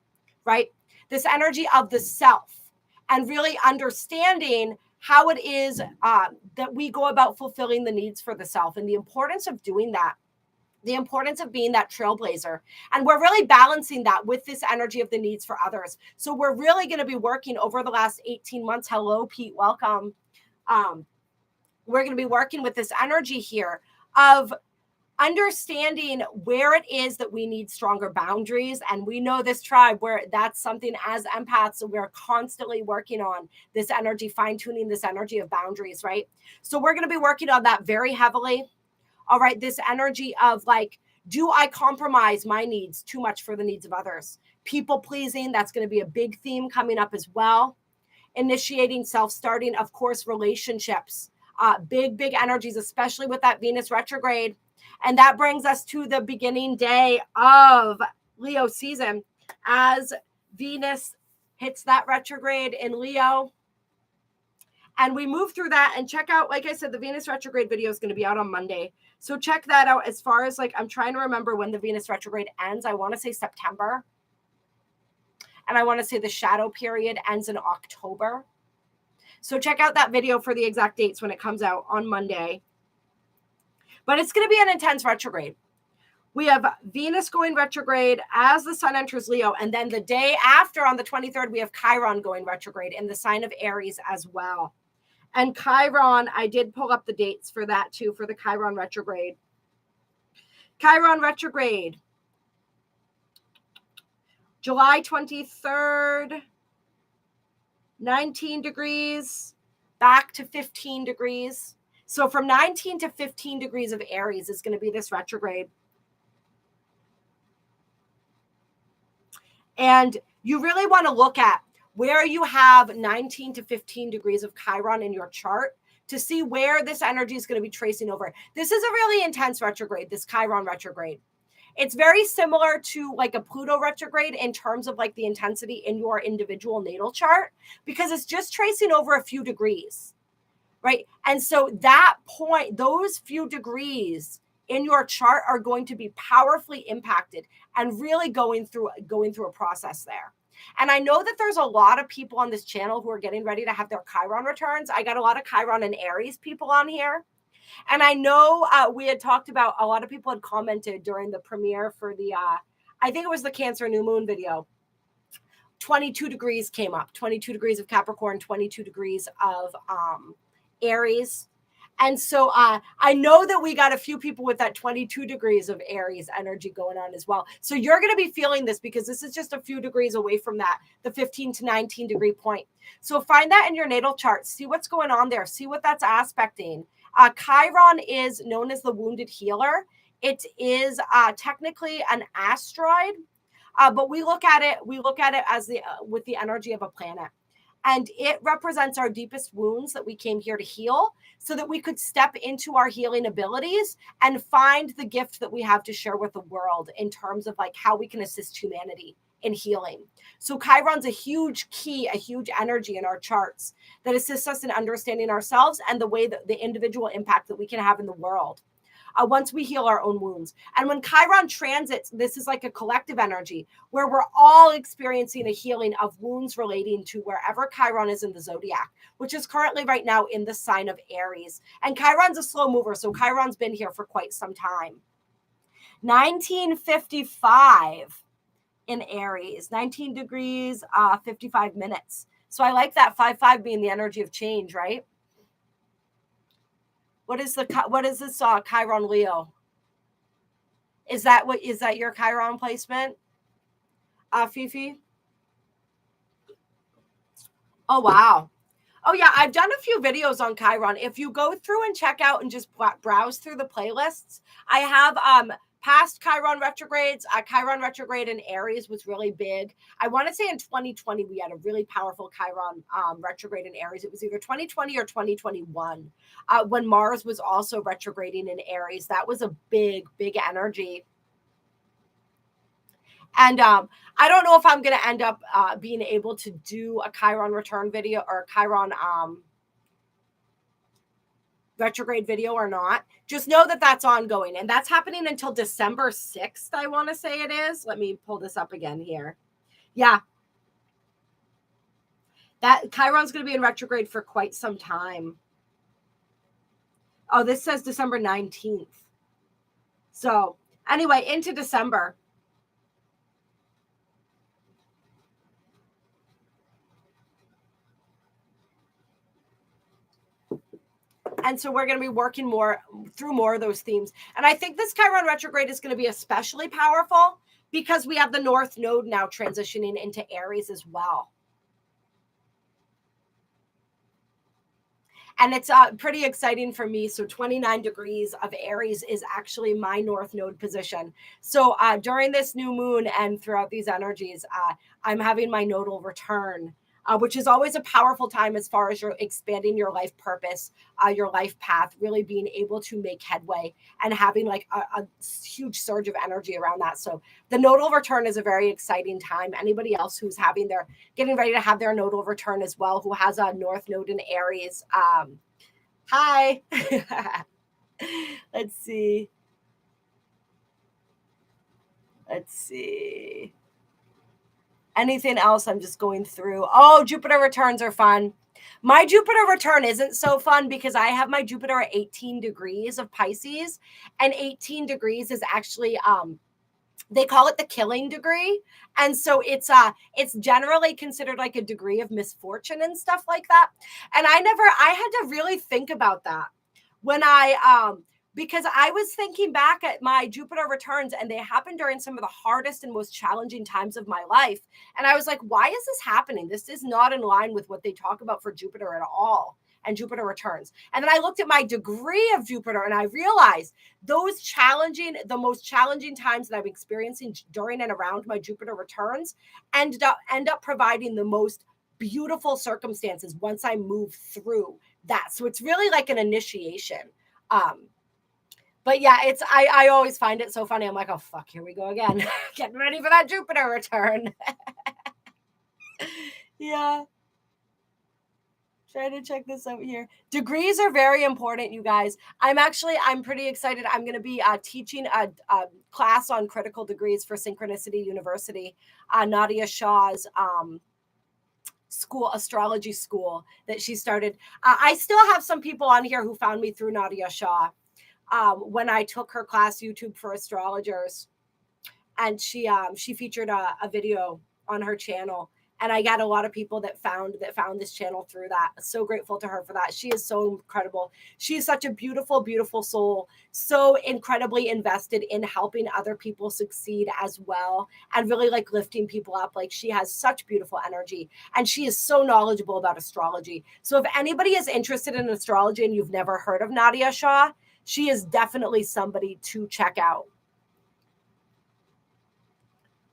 right? This energy of the self, and really understanding how it is that we go about fulfilling the needs for the self and the importance of doing that, the importance of being that trailblazer. And we're really balancing that with this energy of the needs for others. So we're really going to be working over the last 18 months. Hello, Pete. Welcome. We're going to be working with this energy here of understanding where it is that we need stronger boundaries. And we know this tribe where that's something as empaths, we're constantly working on this energy, fine-tuning this energy of boundaries, right? So we're going to be working on that very heavily. All right, this energy of like, do I compromise my needs too much for the needs of others? People pleasing, that's going to be a big theme coming up as well. Initiating, self-starting, of course, relationships. Big energies, especially with that Venus retrograde. And that brings us to the beginning day of Leo season as Venus hits that retrograde in Leo. And we move through that and check out, like I said, the Venus retrograde video is going to be out on Monday. So check that out. As far as like, I'm trying to remember when the Venus retrograde ends. I want to say September. And I want to say the shadow period ends in October. So check out that video for the exact dates when it comes out on Monday. But it's going to be an intense retrograde. We have Venus going retrograde as the sun enters Leo. And then the day after, on the 23rd, we have Chiron going retrograde in the sign of Aries as well. And Chiron, I did pull up the dates for that too, for the Chiron retrograde. Chiron retrograde, July 23rd, 19 degrees, back to 15 degrees. So from 19 to 15 degrees of Aries is going to be this retrograde. And you really want to look at where you have 19 to 15 degrees of Chiron in your chart to see where this energy is going to be tracing over. This is a really intense retrograde, this Chiron retrograde. It's very similar to like a Pluto retrograde in terms of like the intensity in your individual natal chart, because it's just tracing over a few degrees, right? And so that point, those few degrees in your chart are going to be powerfully impacted and really going through a process there. And I know that there's a lot of people on this channel who are getting ready to have their Chiron returns. I got a lot of Chiron and Aries people on here. And I know we had talked about, a lot of people had commented during the premiere for the, I think it was the Cancer New Moon video. 22 degrees came up, 22 degrees of Capricorn, 22 degrees of Aries. And so I know that we got a few people with that 22 degrees of Aries energy going on as well. So you're going to be feeling this because this is just a few degrees away from that, the 15 to 19 degree point. So find that in your natal chart, see what's going on there, see what that's aspecting. Chiron is known as the wounded healer. It is technically an asteroid, but we look at it as with the energy of a planet. And it represents our deepest wounds that we came here to heal so that we could step into our healing abilities and find the gift that we have to share with the world in terms of like how we can assist humanity in healing. So Chiron's a huge key, a huge energy in our charts that assists us in understanding ourselves and the way that the individual impact that we can have in the world. Once we heal our own wounds. And when Chiron transits, this is like a collective energy where we're all experiencing a healing of wounds relating to wherever Chiron is in the zodiac, which is currently right now in the sign of Aries. And Chiron's a slow mover, so Chiron's been here for quite some time. 1955 in Aries, 19 degrees, 55 minutes. So I like that 5-5 being the energy of change, right? What is this Chiron Leo? Is that your Chiron placement? Fifi? Oh, wow. Oh, yeah. I've done a few videos on Chiron. If you go through and check out and just browse through the playlists, I have past Chiron retrogrades. Chiron retrograde in Aries was really big. I want to say in 2020, we had a really powerful Chiron retrograde in Aries. It was either 2020 or 2021 when Mars was also retrograding in Aries. That was a big, big energy. And I don't know if I'm going to end up being able to do a Chiron return video or Chiron retrograde video or not. Just know that that's ongoing, and that's happening until December 6th, I want to say it is. Let me pull this up again here. Yeah. That Chiron's going to be in retrograde for quite some time. Oh, this says December 19th. So anyway, into December. And so we're going to be working through more of those themes. And I think this Chiron retrograde is going to be especially powerful because we have the North Node now transitioning into Aries as well. And it's pretty exciting for me. So 29 degrees of Aries is actually my North Node position. So during this new moon and throughout these energies, I'm having my nodal return, which is always a powerful time as far as you're expanding your life purpose, your life path, really being able to make headway and having like a huge surge of energy around that. So the nodal return is a very exciting time. Anybody else who's getting ready to have their nodal return as well, who has a North Node in Aries. Hi. Let's see. Anything else? I'm just going through. Oh, Jupiter returns are fun. My Jupiter return isn't so fun because I have my Jupiter at 18 degrees of Pisces, and 18 degrees is actually they call it the killing degree. And so it's generally considered like a degree of misfortune and stuff like that. And I had to really think about that when because I was thinking back at my Jupiter returns, and they happened during some of the hardest and most challenging times of my life. And I was like, why is this happening? This is not in line with what they talk about for Jupiter at all. and Jupiter returns. And then I looked at my degree of Jupiter and I realized the most challenging times that I'm experiencing during and around my Jupiter returns end up providing the most beautiful circumstances once I move through that. So it's really like an initiation. But yeah, I always find it so funny. I'm like, oh fuck, here we go again. Getting ready for that Jupiter return. Yeah. Trying to check this out here. Degrees are very important, you guys. I'm pretty excited. I'm going to be teaching a class on critical degrees for Synchronicity University, Nadia Shaw's astrology school that she started. I still have some people on here who found me through Nadia Shaw when I took her class, YouTube for Astrologers, and she featured a video on her channel. And I got a lot of people that found this channel through that. So grateful to her for that. She is so incredible. She is such a beautiful, beautiful soul. So incredibly invested in helping other people succeed as well. And really like lifting people up. Like she has such beautiful energy. And she is so knowledgeable about astrology. So if anybody is interested in astrology and you've never heard of Nadia Shaw, she is definitely somebody to check out.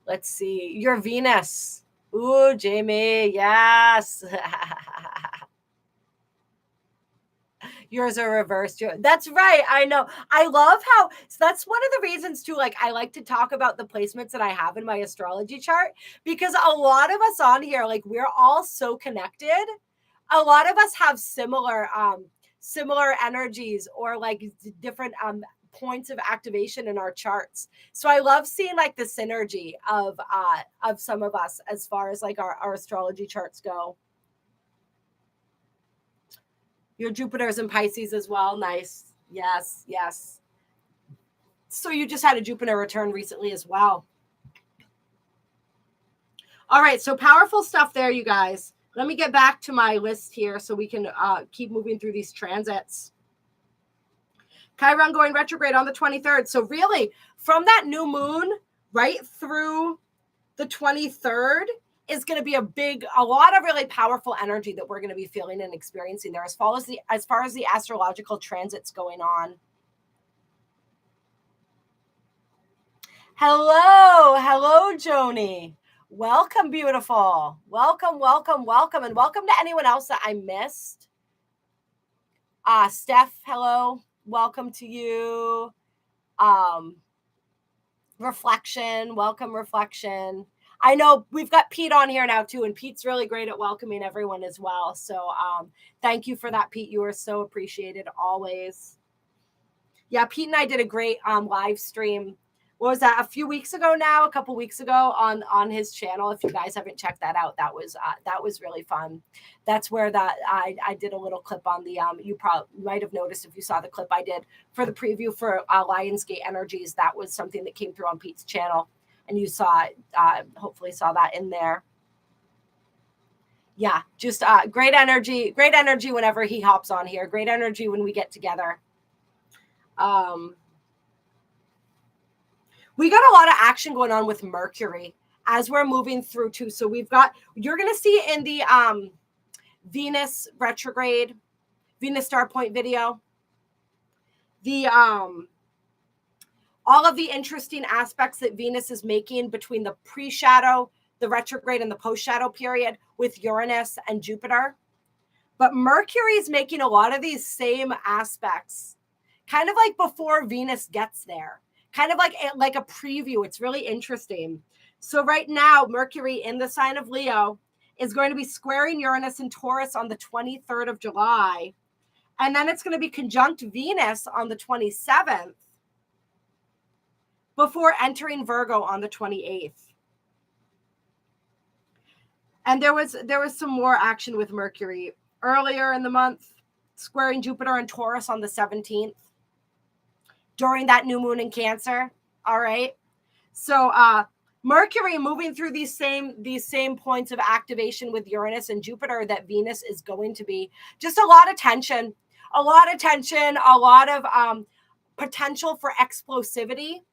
Let's see. Your Venus. Ooh, Jamie, yes. Yours are reversed. That's right. I know. I love how, so that's one of the reasons too, like I like to talk about the placements that I have in my astrology chart, because a lot of us on here, like we're all so connected. A lot of us have similar energies or like different points of activation in our charts. So I love seeing like the synergy of some of us as far as like our astrology charts go. Your Jupiter's in Pisces as well. Nice. Yes, yes. So you just had a Jupiter return recently as well. All right, so powerful stuff there, you guys. Let me get back to my list here so we can keep moving through these transits. Chiron going retrograde on the 23rd. So really, from that new moon right through the 23rd is going to be a lot of really powerful energy that we're going to be feeling and experiencing there as far as the astrological transits going on. Hello, Joni. Welcome, beautiful. Welcome, welcome, welcome. And welcome to anyone else that I missed. Steph, hello. Welcome to you. Reflection, welcome, Reflection. I know we've got Pete on here now too, and Pete's really great at welcoming everyone as well. So thank you for that, Pete. You are so appreciated always. Yeah, Pete and I did a great live stream. What was that? A couple weeks ago on his channel. If you guys haven't checked that out, that was really fun. That's where I did a little clip on the you probably might have noticed if you saw the clip I did for the preview for Lionsgate Energies. That was something that came through on Pete's channel, and you saw it. Hopefully saw that in there. Yeah, just great energy whenever he hops on here. Great energy when we get together. We got a lot of action going on with Mercury as we're moving through too. So you're going to see in the Venus retrograde, Venus star point video, all of the interesting aspects that Venus is making between the pre-shadow, the retrograde, and the post-shadow period with Uranus and Jupiter. But Mercury is making a lot of these same aspects, kind of like before Venus gets there. Kind of like a preview. It's really interesting. So right now, Mercury in the sign of Leo is going to be squaring Uranus and Taurus on the 23rd of July. And then it's going to be conjunct Venus on the 27th before entering Virgo on the 28th. And there was some more action with Mercury earlier in the month, squaring Jupiter and Taurus on the 17th. During that new moon in Cancer. All right. So Mercury moving through these same points of activation with Uranus and Jupiter that Venus is going to be. Just a lot of tension, a lot of potential for explosivity,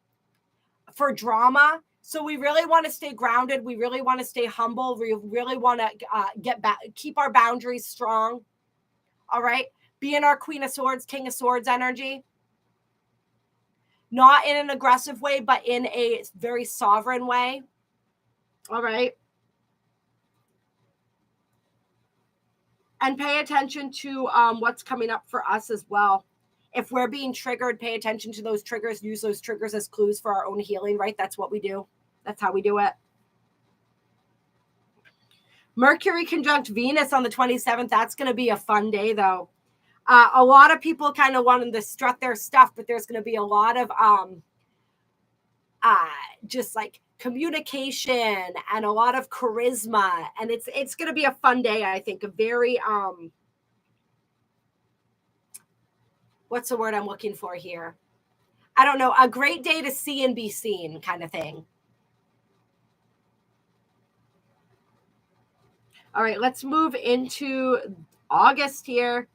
for drama. So we really want to stay grounded. We really want to stay humble. We really want to keep our boundaries strong. All right. Be in our Queen of Swords, King of Swords energy. Not in an aggressive way, but in a very sovereign way. All right. And pay attention to what's coming up for us as well. If we're being triggered, pay attention to those triggers. Use those triggers as clues for our own healing, right? That's what we do. That's how we do it. Mercury conjunct Venus on the 27th. That's going to be a fun day, though. A lot of people kind of wanting to strut their stuff, but there's going to be a lot of just like communication and a lot of charisma, and it's going to be a fun day. I think a very what's the word I'm looking for here? I don't know, a great day to see and be seen kind of thing. All right, let's move into August here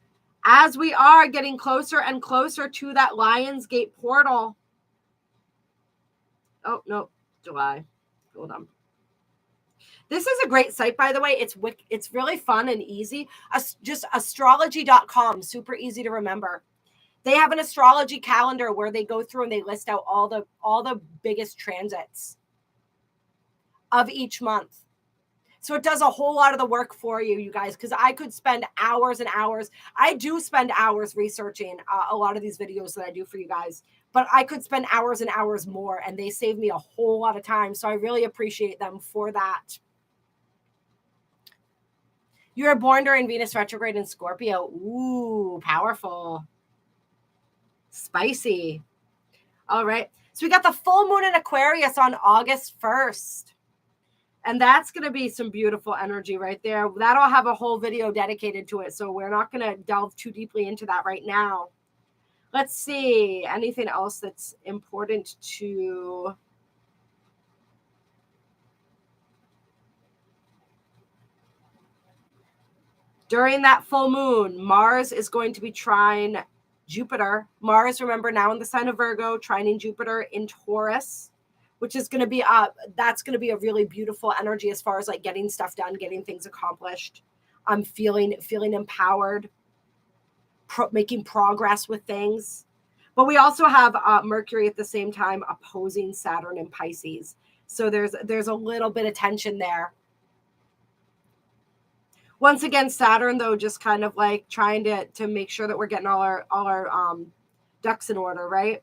as we are getting closer and closer to that Lionsgate portal. Oh, no, July. Hold on. This is a great site, by the way. It's really fun and easy. Just astrology.com, super easy to remember. They have an astrology calendar where they go through and they list out all the biggest transits of each month. So it does a whole lot of the work for you, you guys, because I could spend hours and hours. I do spend hours researching a lot of these videos that I do for you guys, but I could spend hours and hours more, and they save me a whole lot of time. So I really appreciate them for that. You were born during Venus retrograde in Scorpio. Ooh, powerful. Spicy. All right. So we got the full moon in Aquarius on August 1st. And that's going to be some beautiful energy right there. That'll have a whole video dedicated to it. So we're not going to delve too deeply into that right now. Let's see. Anything else that's important to... During that full moon, Mars is going to be trine Jupiter. Mars, remember, now in the sign of Virgo, trining Jupiter in Taurus, which is going to be that's going to be a really beautiful energy as far as like getting stuff done, getting things accomplished. I'm feeling empowered, making progress with things. But we also have Mercury at the same time opposing Saturn in Pisces. So there's a little bit of tension there. Once again, Saturn, though, just kind of like trying to make sure that we're getting all our ducks in order, right?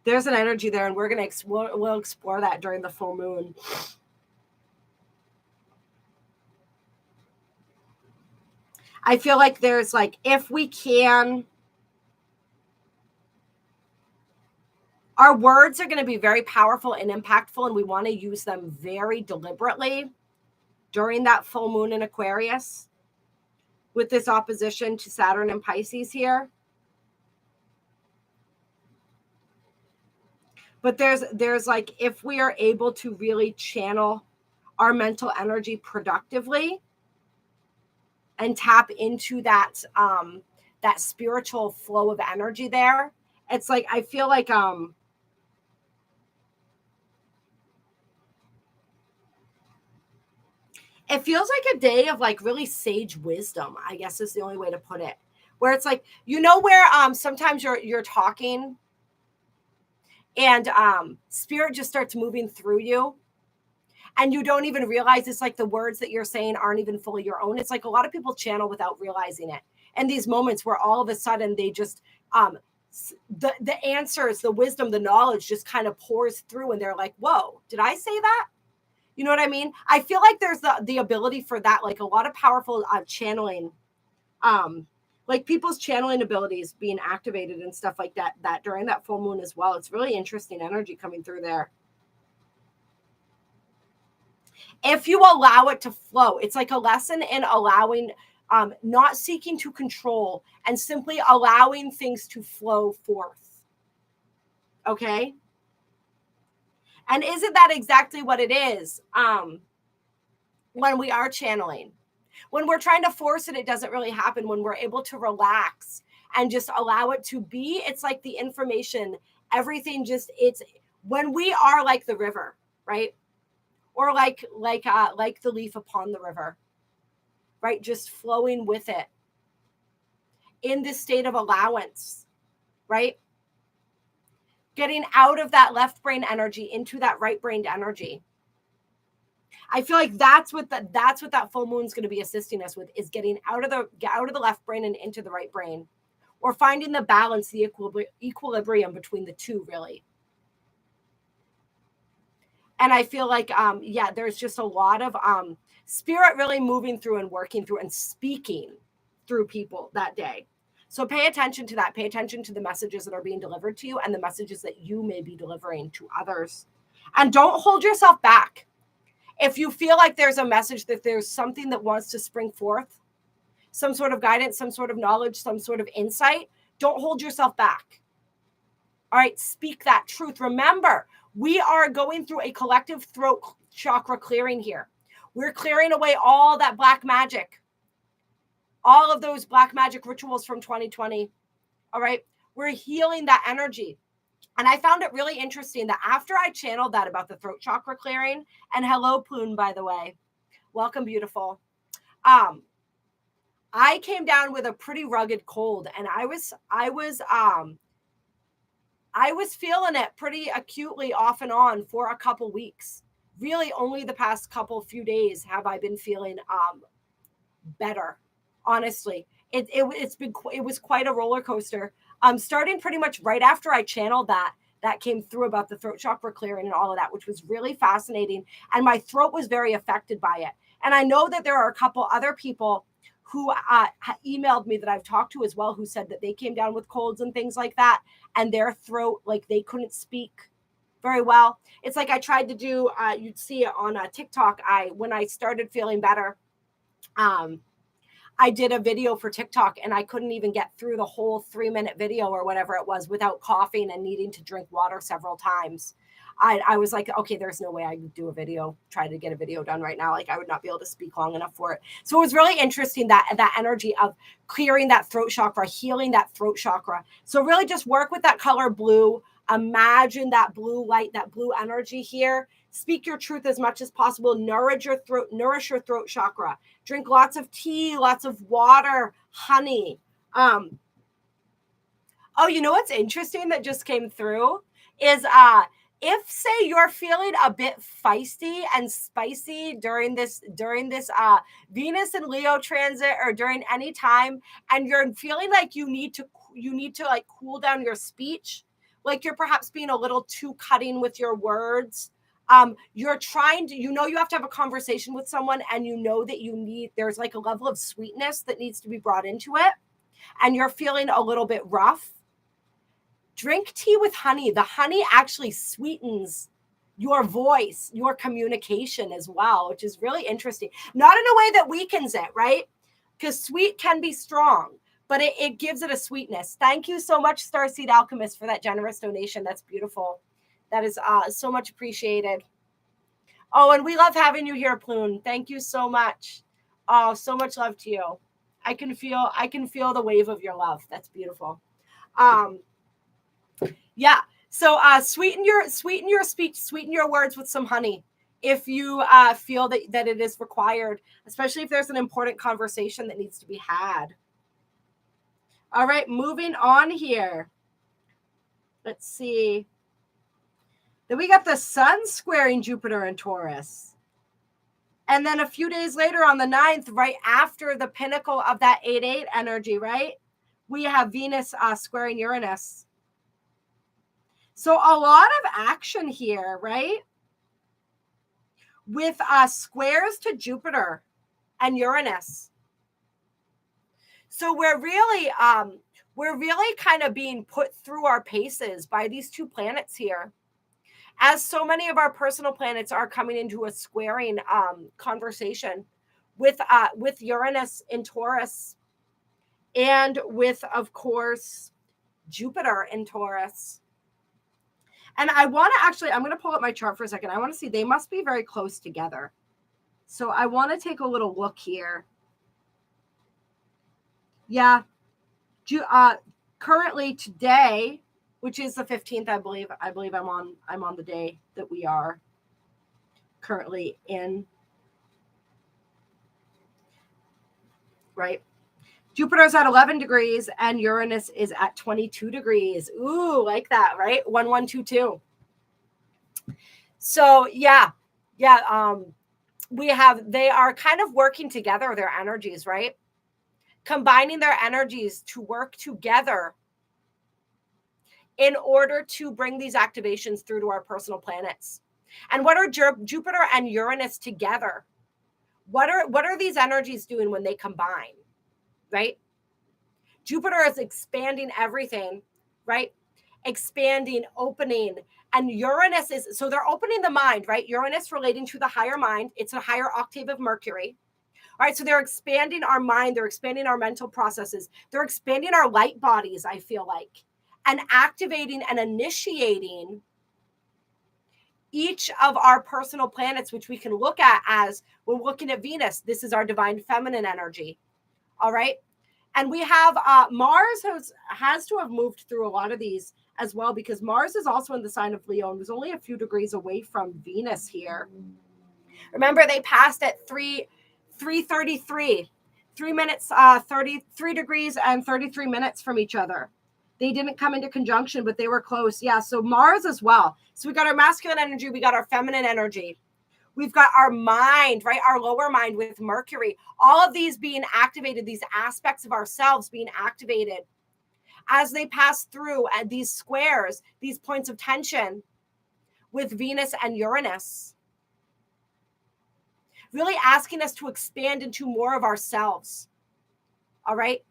There's an energy there, and we'll explore that during the full moon. I feel like there's like, if we can, our words are going to be very powerful and impactful, and we want to use them very deliberately during that full moon in Aquarius with this opposition to Saturn and Pisces here. But there's like, if we are able to really channel our mental energy productively and tap into that that spiritual flow of energy there, it's like, I feel like it feels like a day of like really sage wisdom, I guess is the only way to put it, where it's like, you know, where sometimes you're talking and spirit just starts moving through you and you don't even realize it's like the words that you're saying aren't even fully your own. It's like a lot of people channel without realizing it. And these moments where all of a sudden they just the answers, the wisdom, the knowledge just kind of pours through, and they're like, whoa, did I say that? You know what I mean? I feel like there's the ability for that, like a lot of powerful channeling, like people's channeling abilities being activated and stuff like that during that full moon as well. It's really interesting energy coming through there. If you allow it to flow, it's like a lesson in allowing, not seeking to control, and simply allowing things to flow forth. Okay? And isn't that exactly what it is when we are channeling? When we're trying to force it, it doesn't really happen. When we're able to relax and just allow it to be, it's like the information everything just, it's when we are like the river, right? Or like the leaf upon the river, right? Just flowing with it in this state of allowance, right? Getting out of that left brain energy into that right brain energy. I feel like that's what that full moon is going to be assisting us with, is getting out of the left brain and into the right brain, or finding the balance, the equilibrium between the two, really. And I feel like, there's just a lot of spirit really moving through and working through and speaking through people that day. So pay attention to that. Pay attention to the messages that are being delivered to you and the messages that you may be delivering to others. And don't hold yourself back. If you feel like there's a message, that there's something that wants to spring forth, some sort of guidance, some sort of knowledge, some sort of insight, don't hold yourself back. All right, speak that truth. Remember, we are going through a collective throat chakra clearing here. We're clearing away all that black magic, all of those black magic rituals from 2020. All right, we're healing that energy. And I found it really interesting that after I channeled that about the throat chakra clearing, and hello, Poon, by the way, welcome, beautiful. I came down with a pretty rugged cold, and I was feeling it pretty acutely off and on for a couple weeks. Really, only the past few days have I been feeling better. Honestly, it was quite a roller coaster. Starting pretty much right after I channeled that came through about the throat chakra clearing and all of that, which was really fascinating. And my throat was very affected by it. And I know that there are a couple other people who emailed me that I've talked to as well, who said that they came down with colds and things like that, and their throat, like, they couldn't speak very well. It's like I tried to do, you'd see it on TikTok. When I started feeling better, I did a video for TikTok, and I couldn't even get through the whole 3-minute video or whatever it was without coughing and needing to drink water several times. I was like, okay, there's no way I could do a video, try to get a video done right now. Like, I would not be able to speak long enough for it. So it was really interesting, that energy of clearing that throat chakra, healing that throat chakra. So really just work with that color blue. Imagine that blue light, that blue energy here. Speak your truth as much as possible. Nourish your throat chakra. Drink lots of tea, lots of water, honey. Oh, you know what's interesting that just came through is if, say, you're feeling a bit feisty and spicy during this Venus and Leo transit, or during any time, and you're feeling like you need to like cool down your speech, like you're perhaps being a little too cutting with your words. You're trying to, you have to have a conversation with someone, and that there's like a level of sweetness that needs to be brought into it, and you're feeling a little bit rough. Drink tea with honey. The honey actually sweetens your voice, your communication as well, which is really interesting. Not in a way that weakens it, right? Because sweet can be strong, but it gives it a sweetness. Thank you so much, Starseed Alchemist, for that generous donation. That's beautiful. That is so much appreciated. Oh, and we love having you here, Ploon. Thank you so much. Oh, so much love to you. I can feel the wave of your love. That's beautiful. Yeah. So sweeten your speech, sweeten your words with some honey if you feel that it is required, especially if there's an important conversation that needs to be had. All right, moving on here. Let's see. Then we got the sun squaring Jupiter in Taurus. And then a few days later on the 9th, right after the pinnacle of that 8-8 energy, right? We have Venus squaring Uranus. So a lot of action here, right? With squares to Jupiter and Uranus. So we're really kind of being put through our paces by these two planets here, as so many of our personal planets are coming into a squaring conversation with Uranus in Taurus, and with, of course, Jupiter in Taurus. And I want to actually, I'm going to pull up my chart for a second. I want to see, they must be very close together. So I want to take a little look here. Yeah. Currently today, which is the 15th, I believe. I believe I'm on the day that we are currently in. Right? Jupiter's at 11 degrees and Uranus is at 22 degrees. Ooh, like that, right? 1122. So yeah. They are kind of working together, their energies, right? Combining their energies to work together in order to bring these activations through to our personal planets. And what are Jupiter and Uranus together? What are these energies doing when they combine, right? Jupiter is expanding everything, right? Expanding, opening. And Uranus is, so they're opening the mind, right? Uranus relating to the higher mind. It's a higher octave of Mercury. All right, so they're expanding our mind. They're expanding our mental processes. They're expanding our light bodies, I feel like, and activating and initiating each of our personal planets, which we can look at as we're looking at Venus. This is our divine feminine energy. All right. And we have Mars has to have moved through a lot of these as well, because Mars is also in the sign of Leo and was only a few degrees away from Venus here. Remember, they passed at 3:33, 3 minutes, 33 degrees and 33 minutes from each other. They didn't come into conjunction, but they were close. Yeah, so Mars as well. So we got our masculine energy, we got our feminine energy. We've got our mind, right? Our lower mind with Mercury. All of these being activated, these aspects of ourselves being activated as they pass through at these squares, these points of tension with Venus and Uranus. Really asking us to expand into more of ourselves. All right?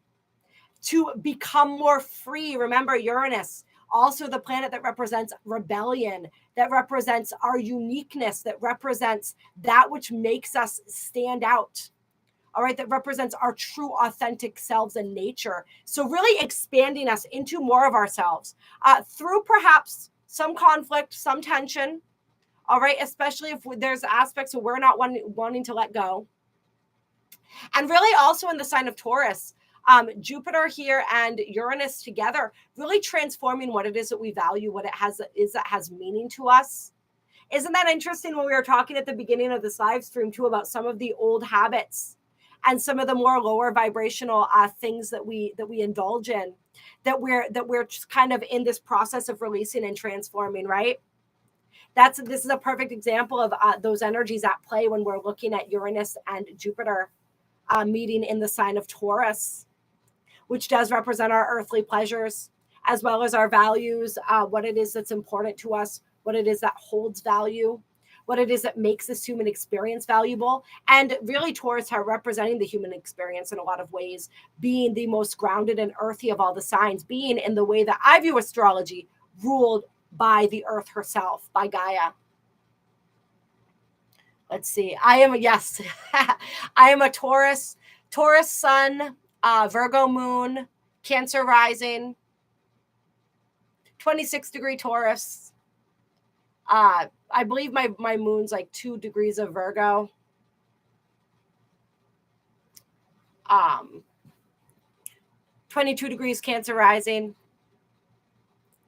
To become more free. Remember, Uranus, also the planet that represents rebellion, that represents our uniqueness, that represents that which makes us stand out. All right, that represents our true authentic selves and nature. So really expanding us into more of ourselves through perhaps some conflict, some tension. All right, especially if there's aspects of we're not wanting to let go. And really also in the sign of Taurus, Jupiter here and Uranus together, really transforming what it is that we value, what it has meaning to us. Isn't that interesting when we were talking at the beginning of this live stream too about some of the old habits and some of the more lower vibrational things that we indulge in, that we're just kind of in this process of releasing and transforming, right? This is a perfect example of those energies at play when we're looking at Uranus and Jupiter meeting in the sign of Taurus, which does represent our earthly pleasures, as well as our values, what it is that's important to us, what it is that holds value, what it is that makes this human experience valuable. And really, Taurus are representing the human experience in a lot of ways, being the most grounded and earthy of all the signs, being in the way that I view astrology, ruled by the earth herself, by Gaia. Let's see. I am a Taurus sun, Virgo moon, Cancer rising, 26-degree Taurus. I believe my moon's like 2 degrees of Virgo. 22 degrees Cancer rising.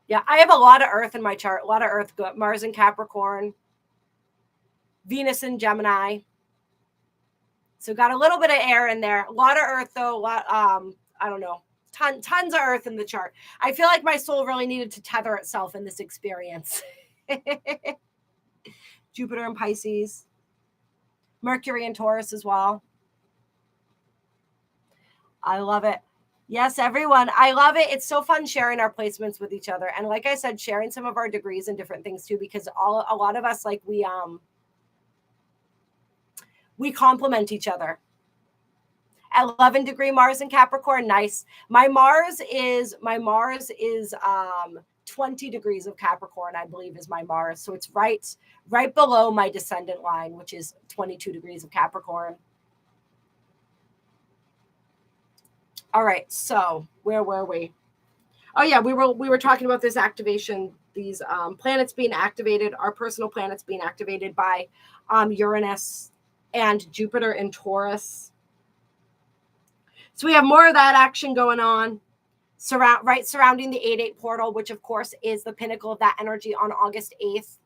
Yeah, I have a lot of Earth in my chart. A lot of Earth, Mars in Capricorn, Venus in Gemini. So got a little bit of air in there. A lot of Earth though. I don't know. Tons of Earth in the chart. I feel like my soul really needed to tether itself in this experience. Jupiter in Pisces, Mercury in Taurus as well. I love it. Yes, everyone. I love it. It's so fun sharing our placements with each other. And like I said, sharing some of our degrees and different things too, because a lot of us, like we complement each other. 11-degree Mars in Capricorn. Nice. My Mars is 20 degrees of Capricorn, I believe, is my Mars. So it's right below my descendant line, which is 22 degrees of Capricorn. All right, so where were we? Oh yeah, we were talking about this activation, these planets being activated, our personal planets being activated by Uranus and Jupiter in Taurus. So we have more of that action going on. surrounding the 8-8 portal, which of course is the pinnacle of that energy on August 8th.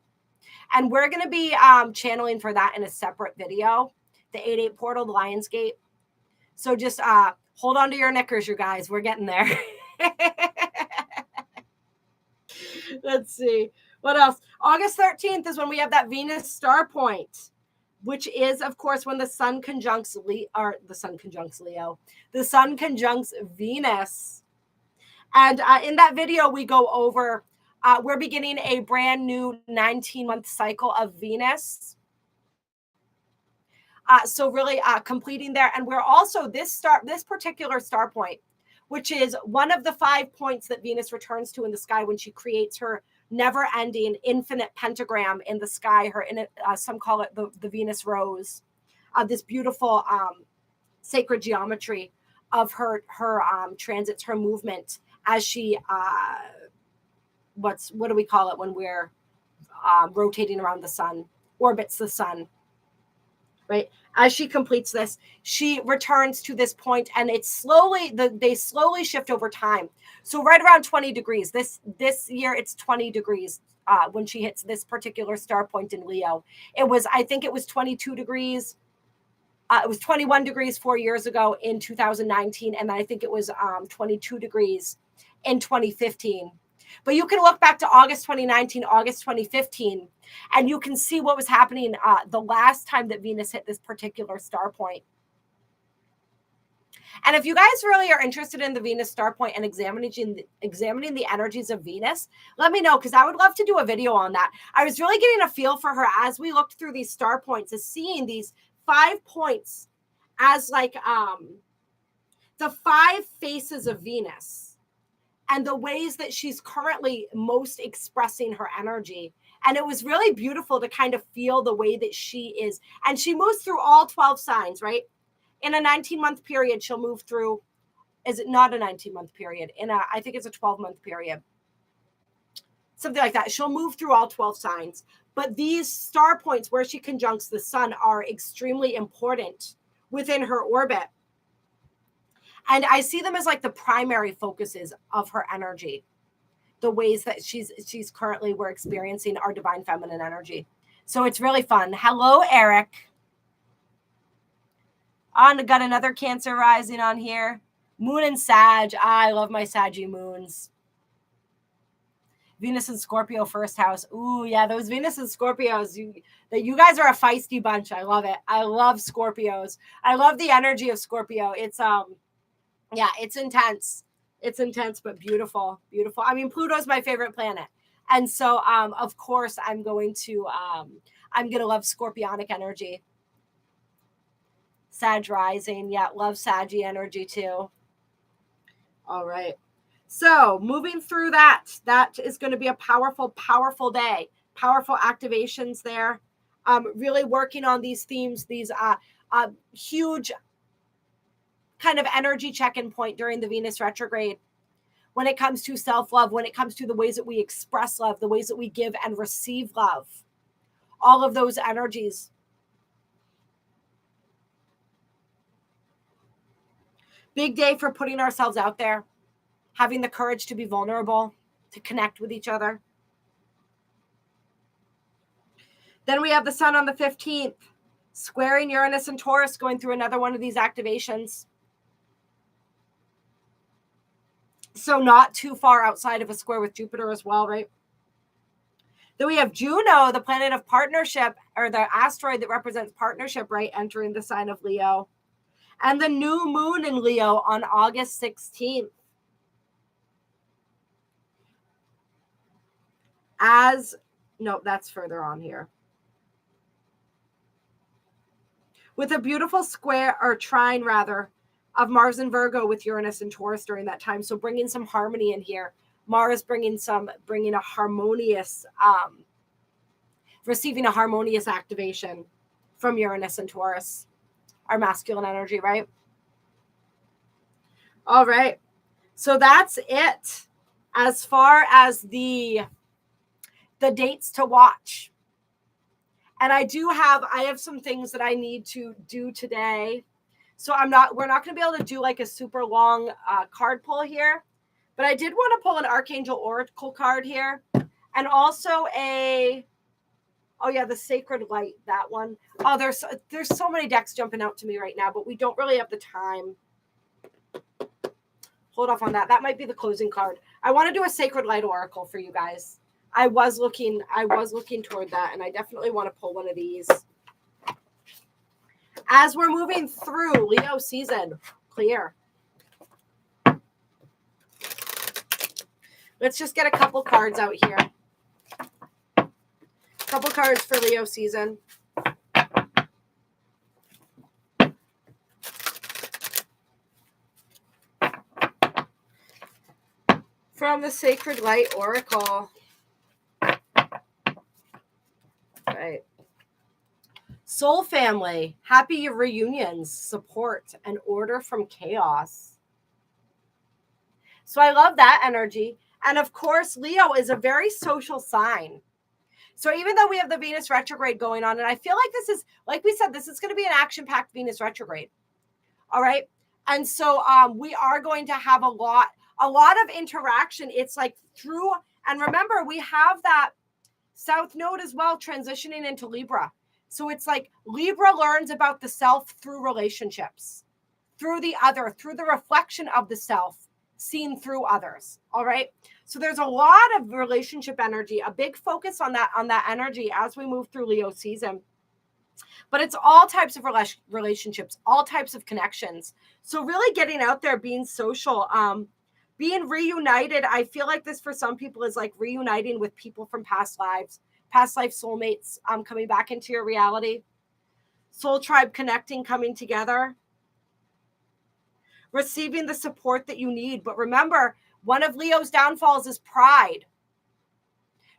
And we're going to be channeling for that in a separate video, the 8-8 portal, the Lion's Gate. So just hold on to your knickers, you guys. We're getting there. Let's see. What else? August 13th is when we have that Venus star point, which is, of course, when the sun conjuncts Leo. The sun conjuncts Venus. And in that video, we go over, we're beginning a brand new 19-month cycle of Venus. So really completing there. And we're also this particular star point, which is one of the 5 points that Venus returns to in the sky when she creates her never-ending infinite pentagram in the sky. Some call it the Venus rose, this beautiful sacred geometry of her transits, her movement as she what do we call it when we're rotating around the sun, orbits the sun. Right. As she completes this, she returns to this point, and it's they slowly shift over time. So right around 20 degrees. This year, it's 20 degrees when she hits this particular star point in Leo. I think it was 22 degrees. It was 21 degrees 4 years ago in 2019. And I think it was 22 degrees in 2015. But you can look back to August 2019, August 2015, and you can see what was happening the last time that Venus hit this particular star point. And if you guys really are interested in the Venus star point and examining the energies of Venus, let me know, because I would love to do a video on that. I was really getting a feel for her as we looked through these star points, as seeing these 5 points as like the 5 faces of Venus. And the ways that she's currently most expressing her energy. And it was really beautiful to kind of feel the way that she is. And she moves through all 12 signs, right? In a 19-month period, she'll move through, is it not a 19-month period? I think it's a 12-month period. Something like that. She'll move through all 12 signs. But these star points where she conjuncts the sun are extremely important within her orbit. And I see them as like the primary focuses of her energy, the ways that we're experiencing our divine feminine energy. So it's really fun. Hello, Eric. Got another Cancer rising on here. Moon and Sag. I love my Saggy moons. Venus and Scorpio first house. Ooh, yeah, those Venus and Scorpios. You guys are a feisty bunch. I love it. I love Scorpios. I love the energy of Scorpio. It's yeah, it's intense. It's intense, but beautiful, beautiful. I mean, Pluto's my favorite planet. And so, of course, I'm going to love Scorpionic energy. Sag rising. Yeah, love Saggy energy too. All right. So moving through that is going to be a powerful, powerful day. Powerful activations there. Really working on these themes, these huge kind of energy check-in point during the Venus retrograde when it comes to self-love, when it comes to the ways that we express love, the ways that we give and receive love, all of those energies. Big day for putting ourselves out there, having the courage to be vulnerable, to connect with each other. Then we have the sun on the 15th, squaring Uranus and Taurus, going through another one of these activations. So not too far outside of a square with Jupiter as well, right? Then we have Juno, the planet of partnership, or the asteroid that represents partnership, right? Entering the sign of Leo. And the new moon in Leo on August 16th. No, that's further on here. With a beautiful square, or trine rather, of Mars and Virgo with Uranus and Taurus during that time. So bringing some harmony in here. Mars bringing a harmonious, receiving a harmonious activation from Uranus and Taurus, our masculine energy, right? All right. So that's it as far as the dates to watch. And I have some things that I need to do today. So we're not going to be able to do like a super long card pull here, But I did want to pull an Archangel Oracle card here. And also the Sacred Light, that one. Oh, there's so many decks jumping out to me right now, but we don't really have the time. Hold off on that. That might be the closing card. I want to do a Sacred Light Oracle for you guys. I was looking toward that, and I definitely want to pull one of these. As we're moving through Leo season, clear. Let's just get a couple cards out here. Couple cards for Leo season. From the Sacred Light Oracle. Right. Soul family, happy reunions, support, and order from chaos. So I love that energy. And of course, Leo is a very social sign. So even though we have the Venus retrograde going on, and I feel like this is, like we said, this is going to be an action-packed Venus retrograde. All right. And so we are going to have a lot of interaction. It's like through, and remember, we have that South Node as well transitioning into Libra. So it's like Libra learns about the self through relationships, through the other, through the reflection of the self seen through others. All right. So there's a lot of relationship energy, a big focus on that energy as we move through Leo season. But it's all types of relationships, all types of connections. So really getting out there, being social, being reunited. I feel like this for some people is like reuniting with people from past lives, past life soulmates coming back into your reality. Soul tribe connecting, coming together. Receiving the support that you need. But remember, one of Leo's downfalls is pride.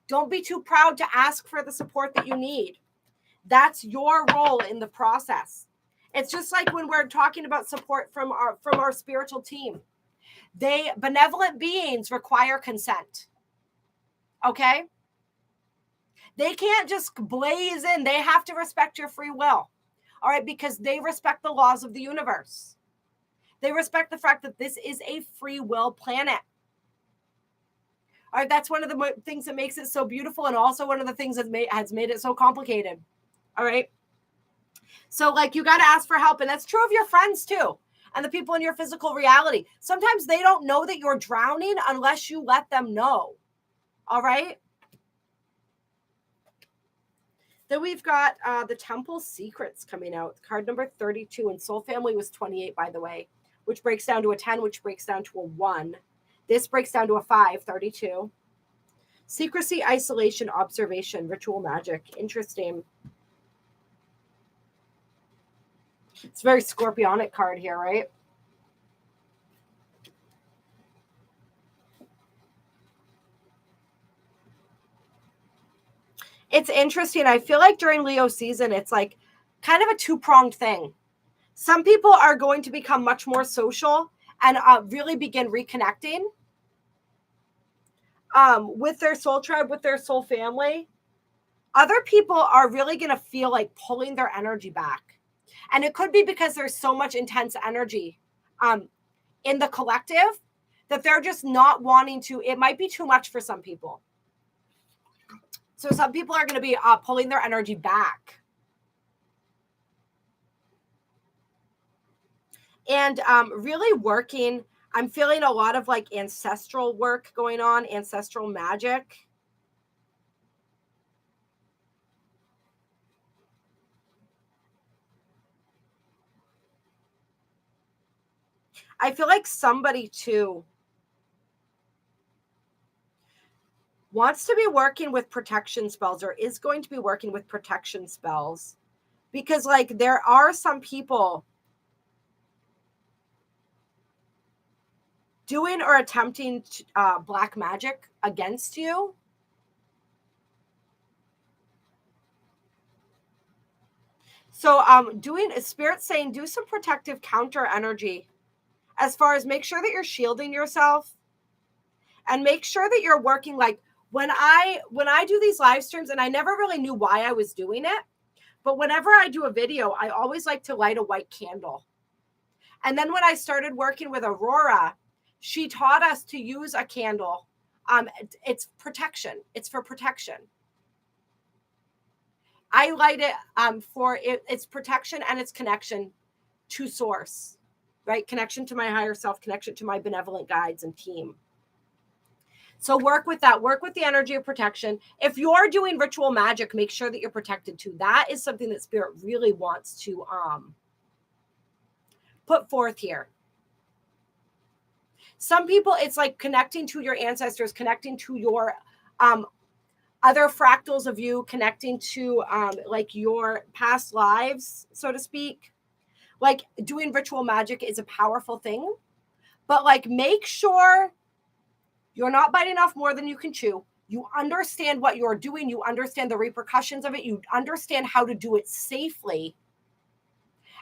Don't be too proud to ask for the support that you need. That's your role in the process. It's just like when we're talking about support from our spiritual team. Benevolent beings require consent. Okay? They can't just blaze in. They have to respect your free will. All right? Because they respect the laws of the universe. They respect the fact that this is a free will planet. All right? That's one of the things that makes it so beautiful, and also one of the things that has made it so complicated. All right? So, like, you got to ask for help, and that's true of your friends, too, and the people in your physical reality. Sometimes they don't know that you're drowning unless you let them know. All right? Then we've got the Temple Secrets coming out. Card number 32. And Soul Family was 28, by the way, which breaks down to a 10, which breaks down to a 1. This breaks down to a 5, 32. Secrecy, isolation, observation, ritual magic. Interesting. It's a very scorpionic card here, right? It's interesting. I feel like during Leo season, it's like kind of a two-pronged thing. Some people are going to become much more social and really begin reconnecting with their soul tribe, with their soul family. Other people are really going to feel like pulling their energy back. And it could be because there's so much intense energy in the collective that they're just not wanting to. It might be too much for some people. So some people are going to be pulling their energy back. And really working, I'm feeling a lot of like ancestral work going on, ancestral magic. I feel like somebody too wants to be working with protection spells, or is going to be working with protection spells, because like there are some people doing or attempting black magic against you. So doing a spirit saying do some protective counter energy, as far as make sure that you're shielding yourself, and make sure that you're working. Like when I do these live streams, and I never really knew why I was doing it, but whenever I do a video, I always like to light a white candle. And then when I started working with Aurora, she taught us to use a candle. It's protection. It's for protection. I light it for its protection and its connection to source, right? Connection to my higher self, connection to my benevolent guides and team. So work with that. Work with the energy of protection. If you're doing ritual magic, make sure that you're protected too. That is something that Spirit really wants to put forth here. Some people, it's like connecting to your ancestors, connecting to your other fractals of you, connecting to like your past lives, so to speak. Like doing ritual magic is a powerful thing, but like make sure you're not biting off more than you can chew. You understand what you're doing. You understand the repercussions of it. You understand how to do it safely.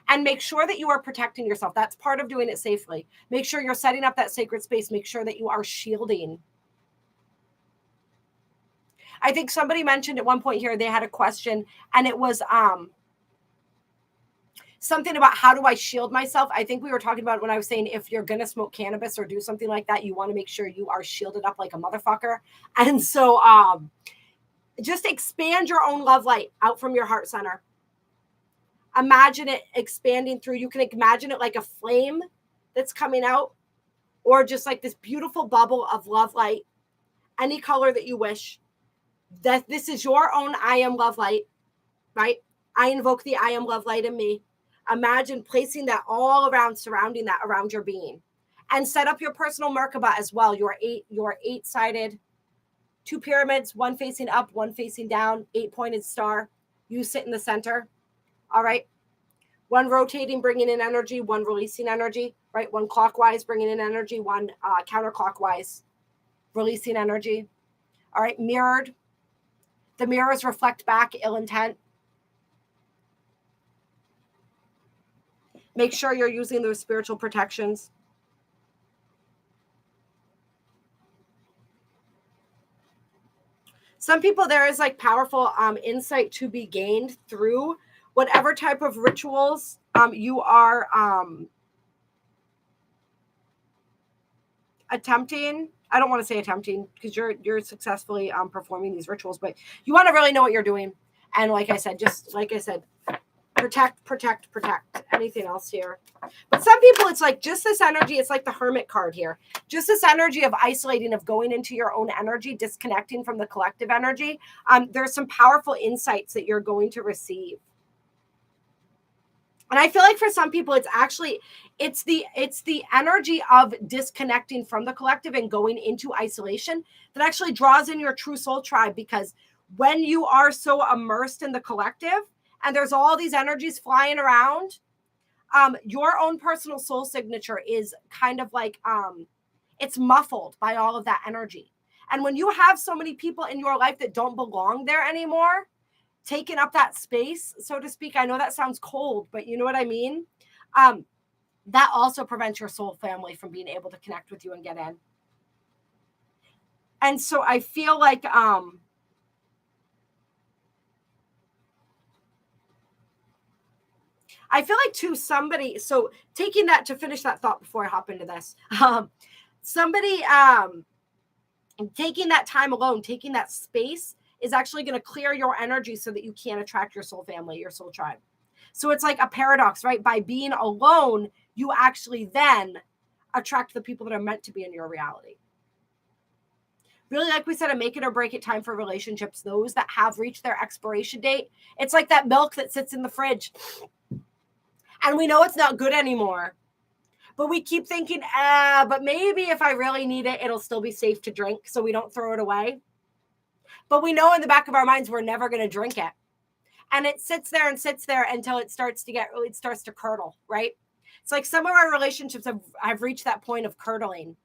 And make sure that you are protecting yourself. That's part of doing it safely. Make sure you're setting up that sacred space. Make sure that you are shielding. I think somebody mentioned at one point here, they had a question, and it was something about how do I shield myself? I think we were talking about when I was saying if you're going to smoke cannabis or do something like that, you want to make sure you are shielded up like a motherfucker. And so just expand your own love light out from your heart center. Imagine it expanding through. You can imagine it like a flame that's coming out, or just like this beautiful bubble of love light, any color that you wish. That this is your own I am love light, right? I invoke the I am love light in me. Imagine placing that all around, surrounding that around your being, and set up your personal Merkaba as well. Your eight-sided, 2 pyramids, one facing up, one facing down, 8-pointed star. You sit in the center. All right. One rotating, bringing in energy, one releasing energy, right? One clockwise, bringing in energy, one counterclockwise, releasing energy. All right. Mirrored. The mirrors reflect back ill intent. Make sure you're using those spiritual protections. Some people, there is like powerful insight to be gained through whatever type of rituals you are attempting. I don't want to say attempting because you're successfully performing these rituals, but you want to really know what you're doing. And like I said, protect. Anything else here? But some people, it's like just this energy. It's like the Hermit card here. Just this energy of isolating, of going into your own energy, disconnecting from the collective energy. There's some powerful insights that you're going to receive. And I feel like for some people, it's the energy of disconnecting from the collective and going into isolation that actually draws in your true soul tribe. Because when you are so immersed in the collective and there's all these energies flying around, your own personal soul signature is kind of like, it's muffled by all of that energy. And when you have so many people in your life that don't belong there anymore, taking up that space, so to speak. I know that sounds cold, but you know what I mean? That also prevents your soul family from being able to connect with you and get in. And so I feel like too, somebody, so taking that to finish that thought before I hop into this, somebody taking that time alone, taking that space is actually going to clear your energy so that you can attract your soul family, your soul tribe. So it's like a paradox, right? By being alone, you actually then attract the people that are meant to be in your reality. Really, like we said, a make it or break it time for relationships. Those that have reached their expiration date. It's like that milk that sits in the fridge. And we know it's not good anymore. But we keep thinking, but maybe if I really need it, it'll still be safe to drink. So we don't throw it away. But we know in the back of our minds, we're never going to drink it. And it sits there until it starts to curdle, right? It's like some of our relationships have reached that point of curdling.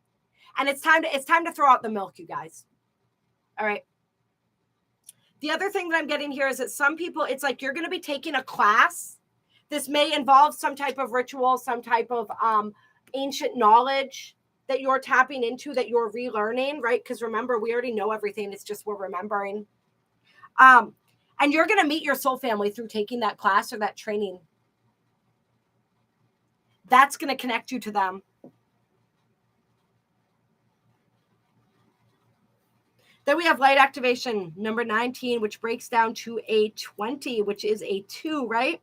And it's time to throw out the milk, you guys. All right. The other thing that I'm getting here is that some people, it's like you're going to be taking a class. This may involve some type of ritual, some type of ancient knowledge that you're tapping into, that you're relearning, right? Because remember, we already know everything. It's just we're remembering. And you're going to meet your soul family through taking that class or that training. That's going to connect you to them. Then we have light activation, number 19, which breaks down to a 20, which is a 2, right?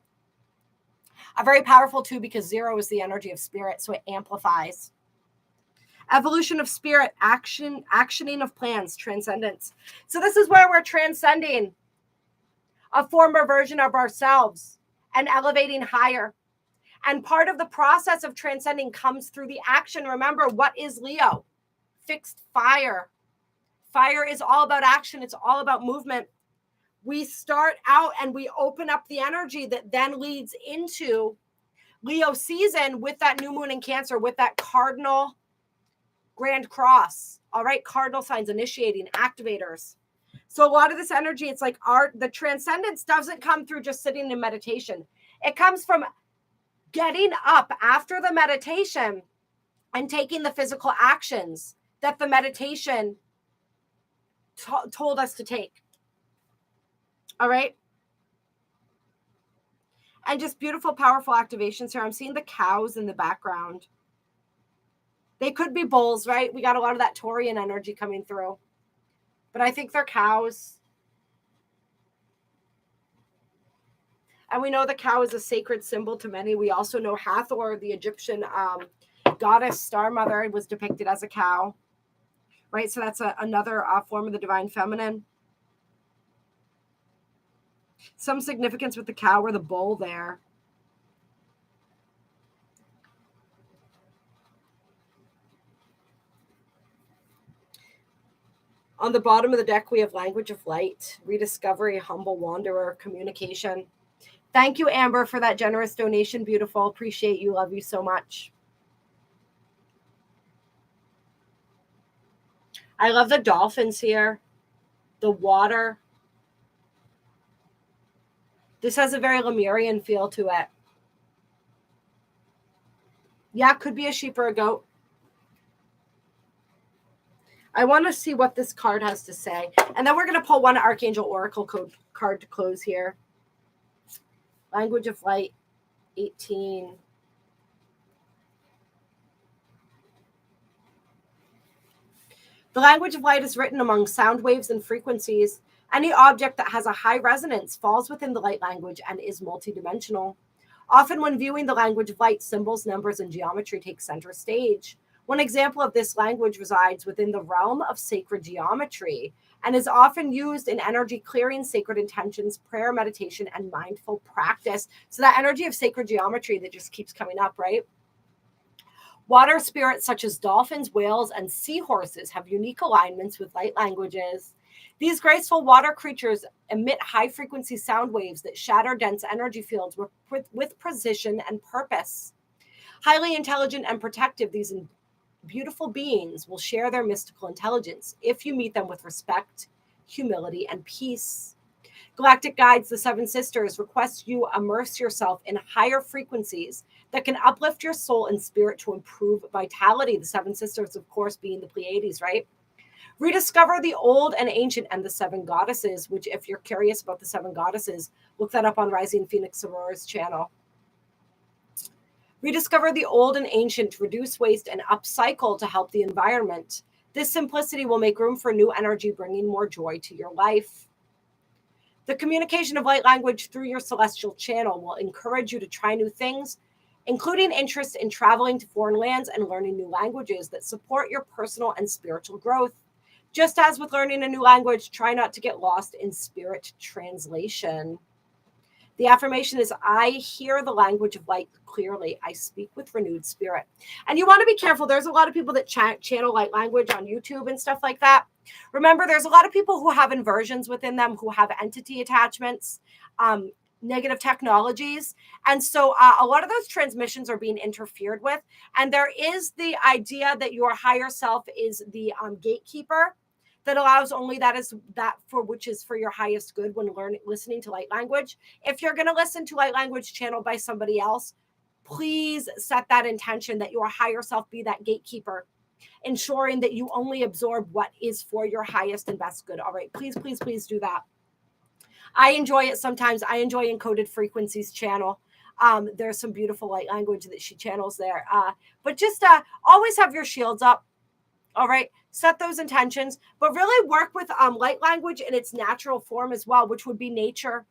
A very powerful 2 because 0 is the energy of spirit, so it amplifies. Evolution of spirit, actioning of plans, transcendence. So this is where we're transcending a former version of ourselves and elevating higher. And part of the process of transcending comes through the action. Remember, what is Leo? Fixed fire. Fire is all about action. It's all about movement. We start out and we open up the energy that then leads into Leo season with that new moon in Cancer, with that cardinal grand cross. All right, cardinal signs, initiating, activators. So a lot of this energy, it's like the transcendence doesn't come through just sitting in meditation. It comes from getting up after the meditation and taking the physical actions that the meditation told us to take. All right. And just beautiful, powerful activations here. I'm seeing the cows in the background. They could be bulls, right? We got a lot of that Taurian energy coming through. But I think they're cows. And we know the cow is a sacred symbol to many. We also know Hathor, the Egyptian goddess star mother, was depicted as a cow. Right? So that's another form of the divine feminine. Some significance with the cow or the bull there. On the bottom of the deck, we have language of light, rediscovery, humble wanderer, communication. Thank you, Amber, for that generous donation. Beautiful. Appreciate you. Love you so much. I love the dolphins here. The water. This has a very Lemurian feel to it. Yeah, could be a sheep or a goat. I want to see what this card has to say. And then we're going to pull one Archangel Oracle card to close here. Language of Light, 18. The language of light is written among sound waves and frequencies. Any object that has a high resonance falls within the light language and is multidimensional. Often when viewing the language of light, symbols, numbers, and geometry take center stage. One example of this language resides within the realm of sacred geometry and is often used in energy clearing, sacred intentions, prayer, meditation, and mindful practice. So that energy of sacred geometry that just keeps coming up, right? Water spirits such as dolphins, whales, and seahorses have unique alignments with light languages. These graceful water creatures emit high-frequency sound waves that shatter dense energy fields with precision and purpose. Highly intelligent and protective, these beautiful beings will share their mystical intelligence if you meet them with respect, humility, and peace. Galactic Guides, the Seven Sisters, request you immerse yourself in higher frequencies that can uplift your soul and spirit to improve vitality. The Seven Sisters, of course, being the Pleiades, right? Rediscover the old and ancient and the seven goddesses, which if you're curious about the seven goddesses, look that up on Rising Phoenix Aurora's channel. Rediscover the old and ancient, reduce waste, and upcycle to help the environment. This simplicity will make room for new energy, bringing more joy to your life. The communication of light language through your celestial channel will encourage you to try new things, including interest in traveling to foreign lands and learning new languages that support your personal and spiritual growth. Just as with learning a new language, try not to get lost in spirit translation. The affirmation is, I hear the language of light clearly. I speak with renewed spirit. And you want to be careful. There's a lot of people that channel light language on YouTube and stuff like that. Remember, there's a lot of people who have inversions within them, who have entity attachments, negative technologies. And so a lot of those transmissions are being interfered with. And there is the idea that your higher self is the gatekeeper that allows only that for which is for your highest good when listening to light language. If you're going to listen to light language channeled by somebody else, please set that intention that your higher self be that gatekeeper, ensuring that you only absorb what is for your highest and best good. All right, please, please, please do that. I enjoy it sometimes. I enjoy Encoded Frequencies channel. There's some beautiful light language that she channels there. But just always have your shields up. All right. Set those intentions, but really work with light language in its natural form as well, which would be nature,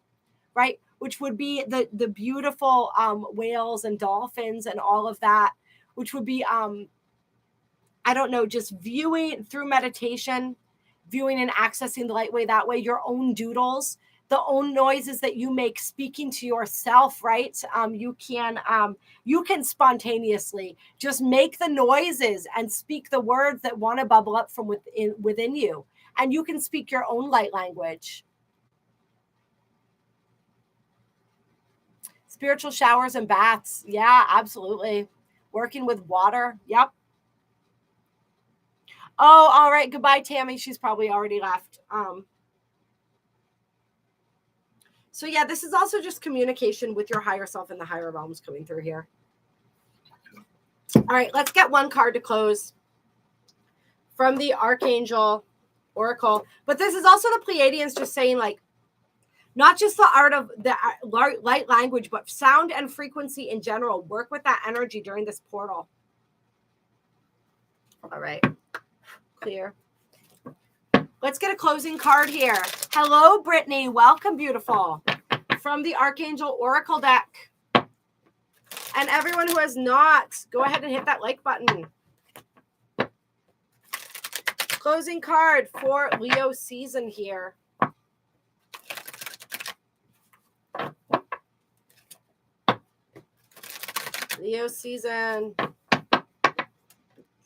right? Which would be the beautiful whales and dolphins and all of that, which would be, I don't know, just viewing through meditation, viewing and accessing the light way that way, your own doodles, the own noises that you make, speaking to yourself, right? You can spontaneously just make the noises and speak the words that want to bubble up from within you. And you can speak your own light language. Spiritual showers and baths. Yeah, absolutely. Working with water. Yep. Oh, all right. Goodbye, Tammy. She's probably already left. So yeah, this is also just communication with your higher self and the higher realms coming through here. All right, let's get one card to close from the Archangel Oracle. But this is also the Pleiadians just saying, like, not just the art of the light language, but sound and frequency in general. Work with that energy during this portal. All right. Clear. Let's get a closing card here. Hello, Brittany. Welcome, beautiful. From the Archangel Oracle deck. And everyone who has not, go ahead and hit that like button. Closing card for Leo season here. Leo season.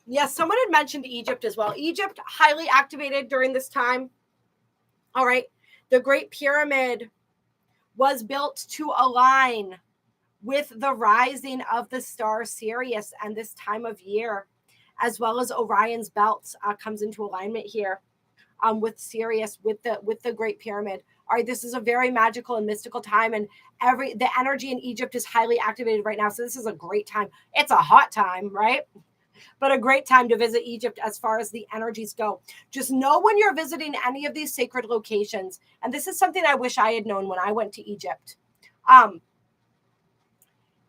Yes, someone had mentioned Egypt as well. Egypt, highly activated during this time. All right. The Great Pyramid was built to align with the rising of the star Sirius and this time of year, as well as Orion's belt comes into alignment here with Sirius, with the Great Pyramid. All right, this is a very magical and mystical time, and the energy in Egypt is highly activated right now. So this is a great time. It's a hot time, right? But a great time to visit Egypt as far as the energies go. Just know when you're visiting any of these sacred locations, and this is something I wish I had known when I went to Egypt.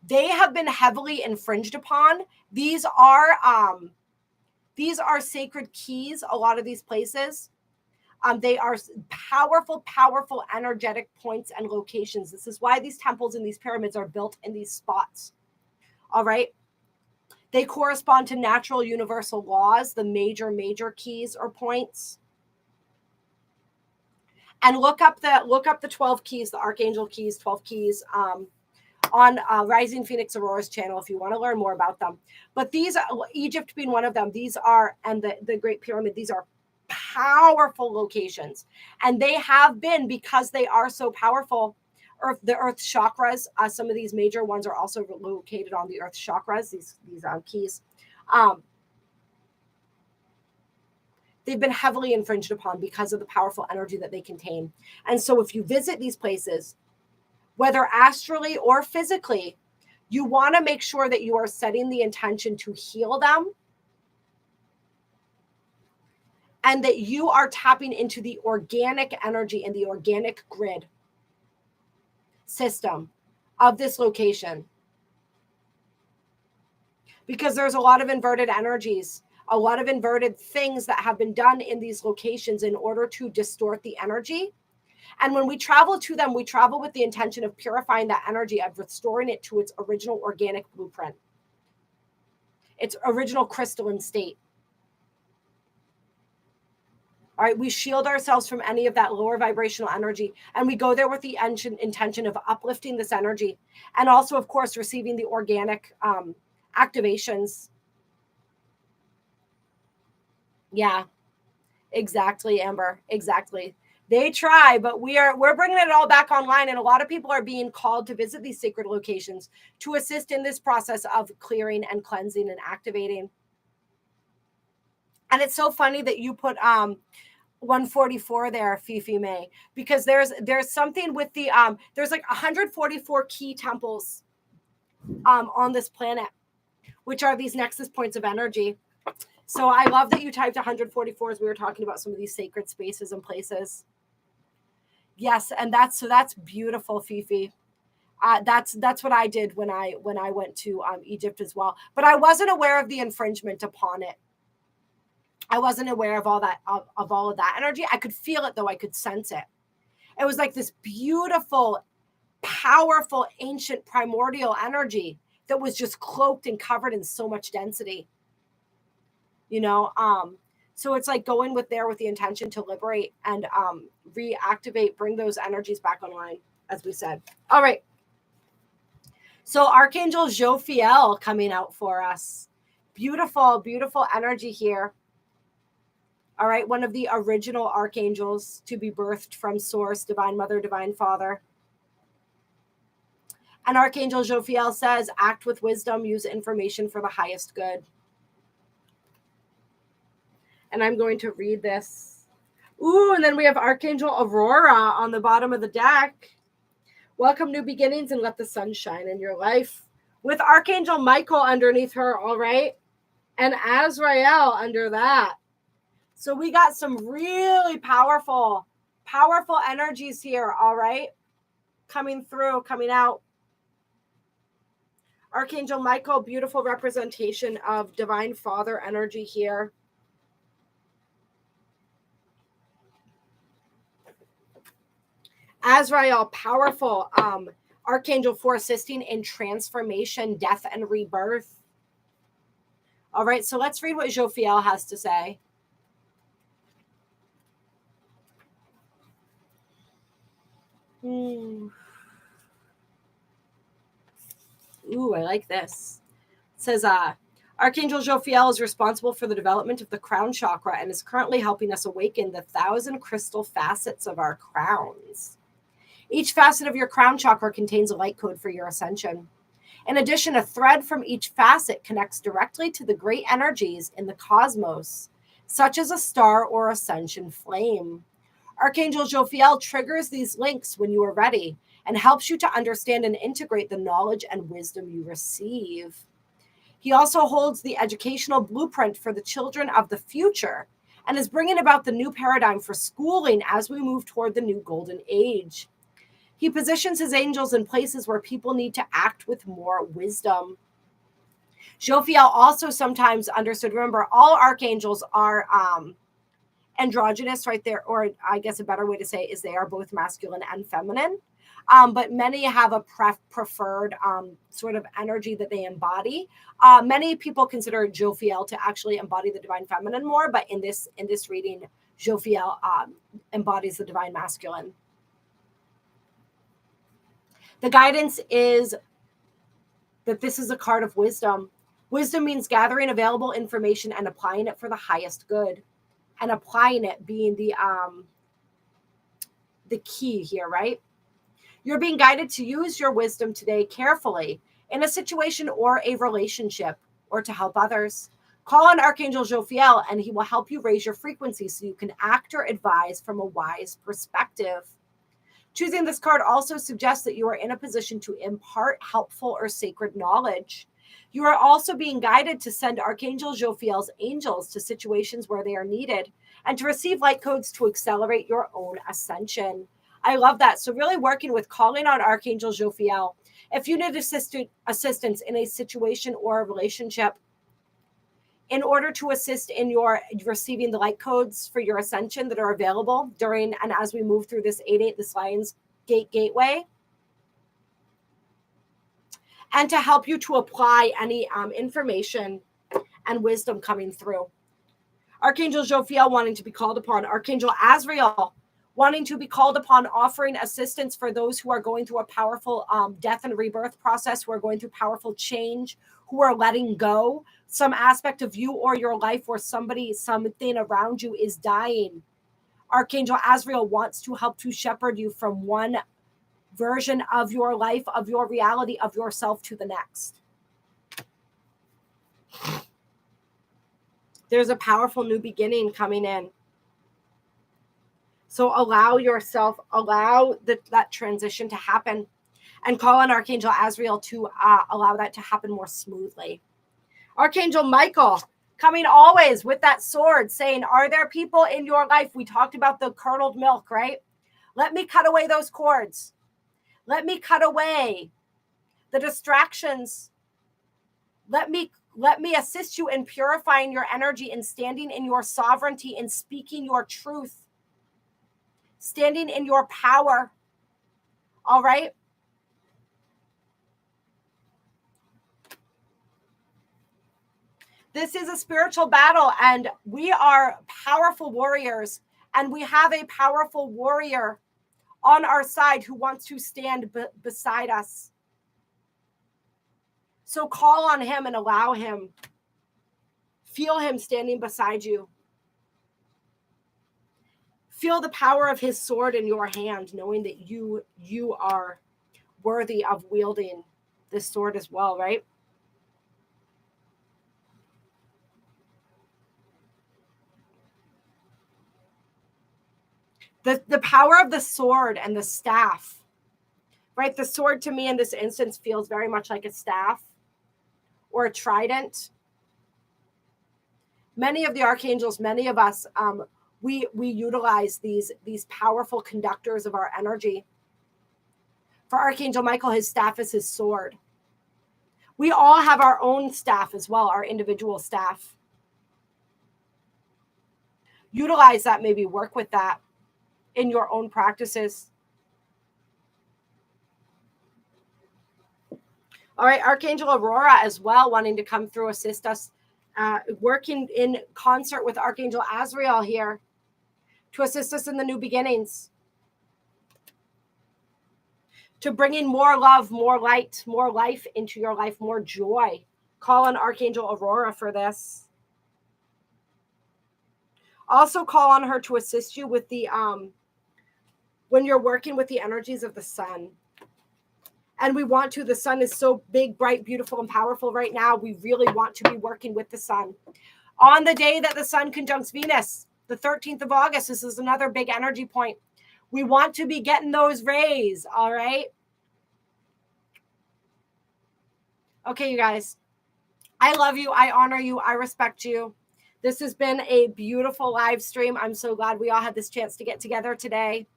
They have been heavily infringed upon. These are sacred keys, a lot of these places. They are powerful, powerful energetic points and locations. This is why these temples and these pyramids are built in these spots. All right. They correspond to natural universal laws, the major keys or points. And look up the 12 keys, the Archangel keys, 12 keys on Rising Phoenix Aurora's channel if you want to learn more about them. But these, Egypt being one of them, these are, and the Great Pyramid, these are powerful locations. And they have been, because they are so powerful, the earth chakras, some of these major ones are also located on the earth chakras, these keys. They've been heavily infringed upon because of the powerful energy that they contain. And so if you visit these places, whether astrally or physically, you want to make sure that you are setting the intention to heal them and that you are tapping into the organic energy and the organic grid system of this location. Because there's a lot of inverted energies, a lot of inverted things that have been done in these locations in order to distort the energy. And when we travel to them, we travel with the intention of purifying that energy, of restoring it to its original organic blueprint, its original crystalline state. All right, we shield ourselves from any of that lower vibrational energy, and we go there with the intention of uplifting this energy, and also, of course, receiving the organic activations. Yeah, exactly, Amber. Exactly. They try, but we're bringing it all back online, and a lot of people are being called to visit these sacred locations to assist in this process of clearing and cleansing and activating. And it's so funny that you put 144 there, Fifi May, because there's something with the there's like 144 key temples on this planet, which are these nexus points of energy. So I love that you typed 144 as we were talking about some of these sacred spaces and places. Yes, and that's beautiful, Fifi. That's what I did when I went to Egypt as well. But I wasn't aware of the infringement upon it. I wasn't aware of all that, of all of that energy. I could feel it though. I could sense it. It was like this beautiful, powerful, ancient, primordial energy that was just cloaked and covered in so much density. You know, so it's like going with the intention to liberate and reactivate, bring those energies back online, as we said. All right. So Archangel Jophiel coming out for us. Beautiful, beautiful energy here. All right, one of the original archangels to be birthed from Source, Divine Mother, Divine Father. And Archangel Jophiel says, act with wisdom, use information for the highest good. And I'm going to read this. Ooh, and then we have Archangel Aurora on the bottom of the deck. Welcome new beginnings and let the sun shine in your life. With Archangel Michael underneath her, all right? And Azrael under that. So we got some really powerful, powerful energies here, all right? Coming through, coming out. Archangel Michael, beautiful representation of Divine Father energy here. Azrael, powerful archangel for assisting in transformation, death, and rebirth. All right, so let's read what Jophiel has to say. Ooh, I like this. It says, Archangel Jophiel is responsible for the development of the crown chakra and is currently helping us awaken the 1,000 crystal facets of our crowns. Each facet of your crown chakra contains a light code for your ascension. In addition, a thread from each facet connects directly to the great energies in the cosmos, such as a star or ascension flame. Archangel Jophiel triggers these links when you are ready and helps you to understand and integrate the knowledge and wisdom you receive. He also holds the educational blueprint for the children of the future and is bringing about the new paradigm for schooling as we move toward the new golden age. He positions his angels in places where people need to act with more wisdom. Jophiel also sometimes understood, remember, all archangels are androgynous, right there, or I guess a better way to say it is they are both masculine and feminine. But many have a preferred sort of energy that they embody. Many people consider Jophiel to actually embody the divine feminine more, but in this reading, Jophiel embodies the divine masculine. The guidance is that this is a card of wisdom. Wisdom means gathering available information and applying it for the highest good. And applying it being the key here, right? You're being guided to use your wisdom today carefully in a situation or a relationship or to help others. Call on Archangel Jophiel and he will help you raise your frequency so you can act or advise from a wise perspective. Choosing this card also suggests that you are in a position to impart helpful or sacred knowledge. You are also being guided to send Archangel Jophiel's angels to situations where they are needed and to receive light codes to accelerate your own ascension. I love that. So really working with calling on Archangel Jophiel. If you need assistance in a situation or a relationship, in order to assist in your receiving the light codes for your ascension that are available during and as we move through this 8-8, this Lion's Gate gateway, and to help you to apply any information and wisdom coming through. Archangel Jophiel wanting to be called upon. Archangel Azrael wanting to be called upon, offering assistance for those who are going through a powerful death and rebirth process, who are going through powerful change, who are letting go some aspect of you or your life where something around you is dying. Archangel Azrael wants to help to shepherd you from one version of your life, of your reality, of yourself to the next. There's a powerful new beginning coming in. So allow that transition to happen and call on Archangel Azrael to allow that to happen more smoothly. Archangel Michael coming always with that sword saying, are there people in your life? We talked about the curdled milk, right? Let me cut away those cords. Let me cut away the distractions. Let me Let me assist you in purifying your energy and standing in your sovereignty and speaking your truth, standing in your power. All right. This is a spiritual battle, and we are powerful warriors, and we have a powerful warrior on our side who wants to stand beside us. So call on him and allow him. Feel him standing beside you. Feel the power of his sword in your hand, knowing that you are worthy of wielding this sword as well, right? The power of the sword and the staff, right? The sword to me in this instance feels very much like a staff or a trident. Many of the archangels, many of us, we utilize these powerful conductors of our energy. For Archangel Michael, his staff is his sword. We all have our own staff as well, our individual staff. Utilize that, maybe work with that in your own practices. All right, Archangel Aurora as well, wanting to come through, assist us, working in concert with Archangel Azrael here to assist us in the new beginnings, to bring in more love, more light, more life into your life, more joy. Call on Archangel Aurora for this. Also call on her to assist you with the, when you're working with the energies of the sun. And we want to, the sun is so big, bright, beautiful, and powerful right now. We really want to be working with the sun. On the day that the sun conjuncts Venus, the 13th of August, this is another big energy point. We want to be getting those rays, all right? Okay, you guys. I love you. I honor you. I respect you. This has been a beautiful live stream. I'm so glad we all had this chance to get together today.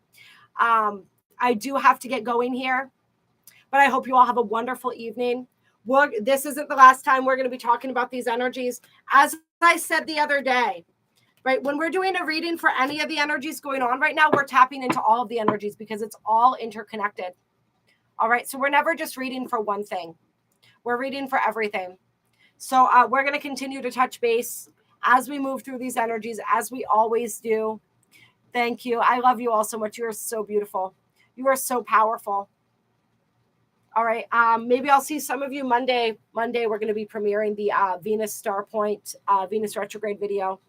I do have to get going here, but I hope you all have a wonderful evening. This isn't the last time we're going to be talking about these energies. As I said the other day, right, when we're doing a reading for any of the energies going on right now, we're tapping into all of the energies because it's all interconnected. All right, so we're never just reading for one thing. We're reading for everything. So we're going to continue to touch base as we move through these energies, as we always do. Thank you. I love you all so much. You are so beautiful. You are so powerful. All right. Maybe I'll see some of you Monday. Monday, we're going to be premiering the Venus Star Point, Venus retrograde video.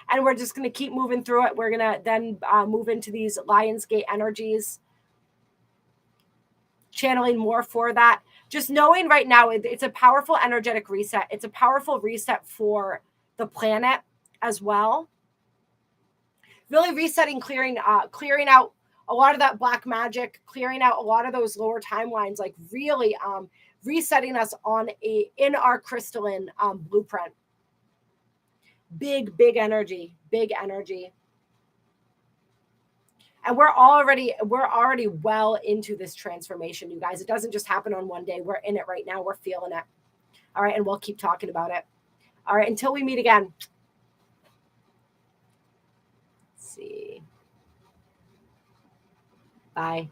And we're just going to keep moving through it. We're going to then move into these Lionsgate energies, channeling more for that. Just knowing right now, it's a powerful energetic reset. It's a powerful reset for the planet as well. Really resetting, clearing out a lot of that black magic, clearing out a lot of those lower timelines, like really resetting us in our crystalline blueprint. Big energy, big energy. And we're already well into this transformation, you guys. It doesn't just happen on one day. We're in it right now. We're feeling it. All right. And we'll keep talking about it. All right. Until we meet again. Let's see. Bye.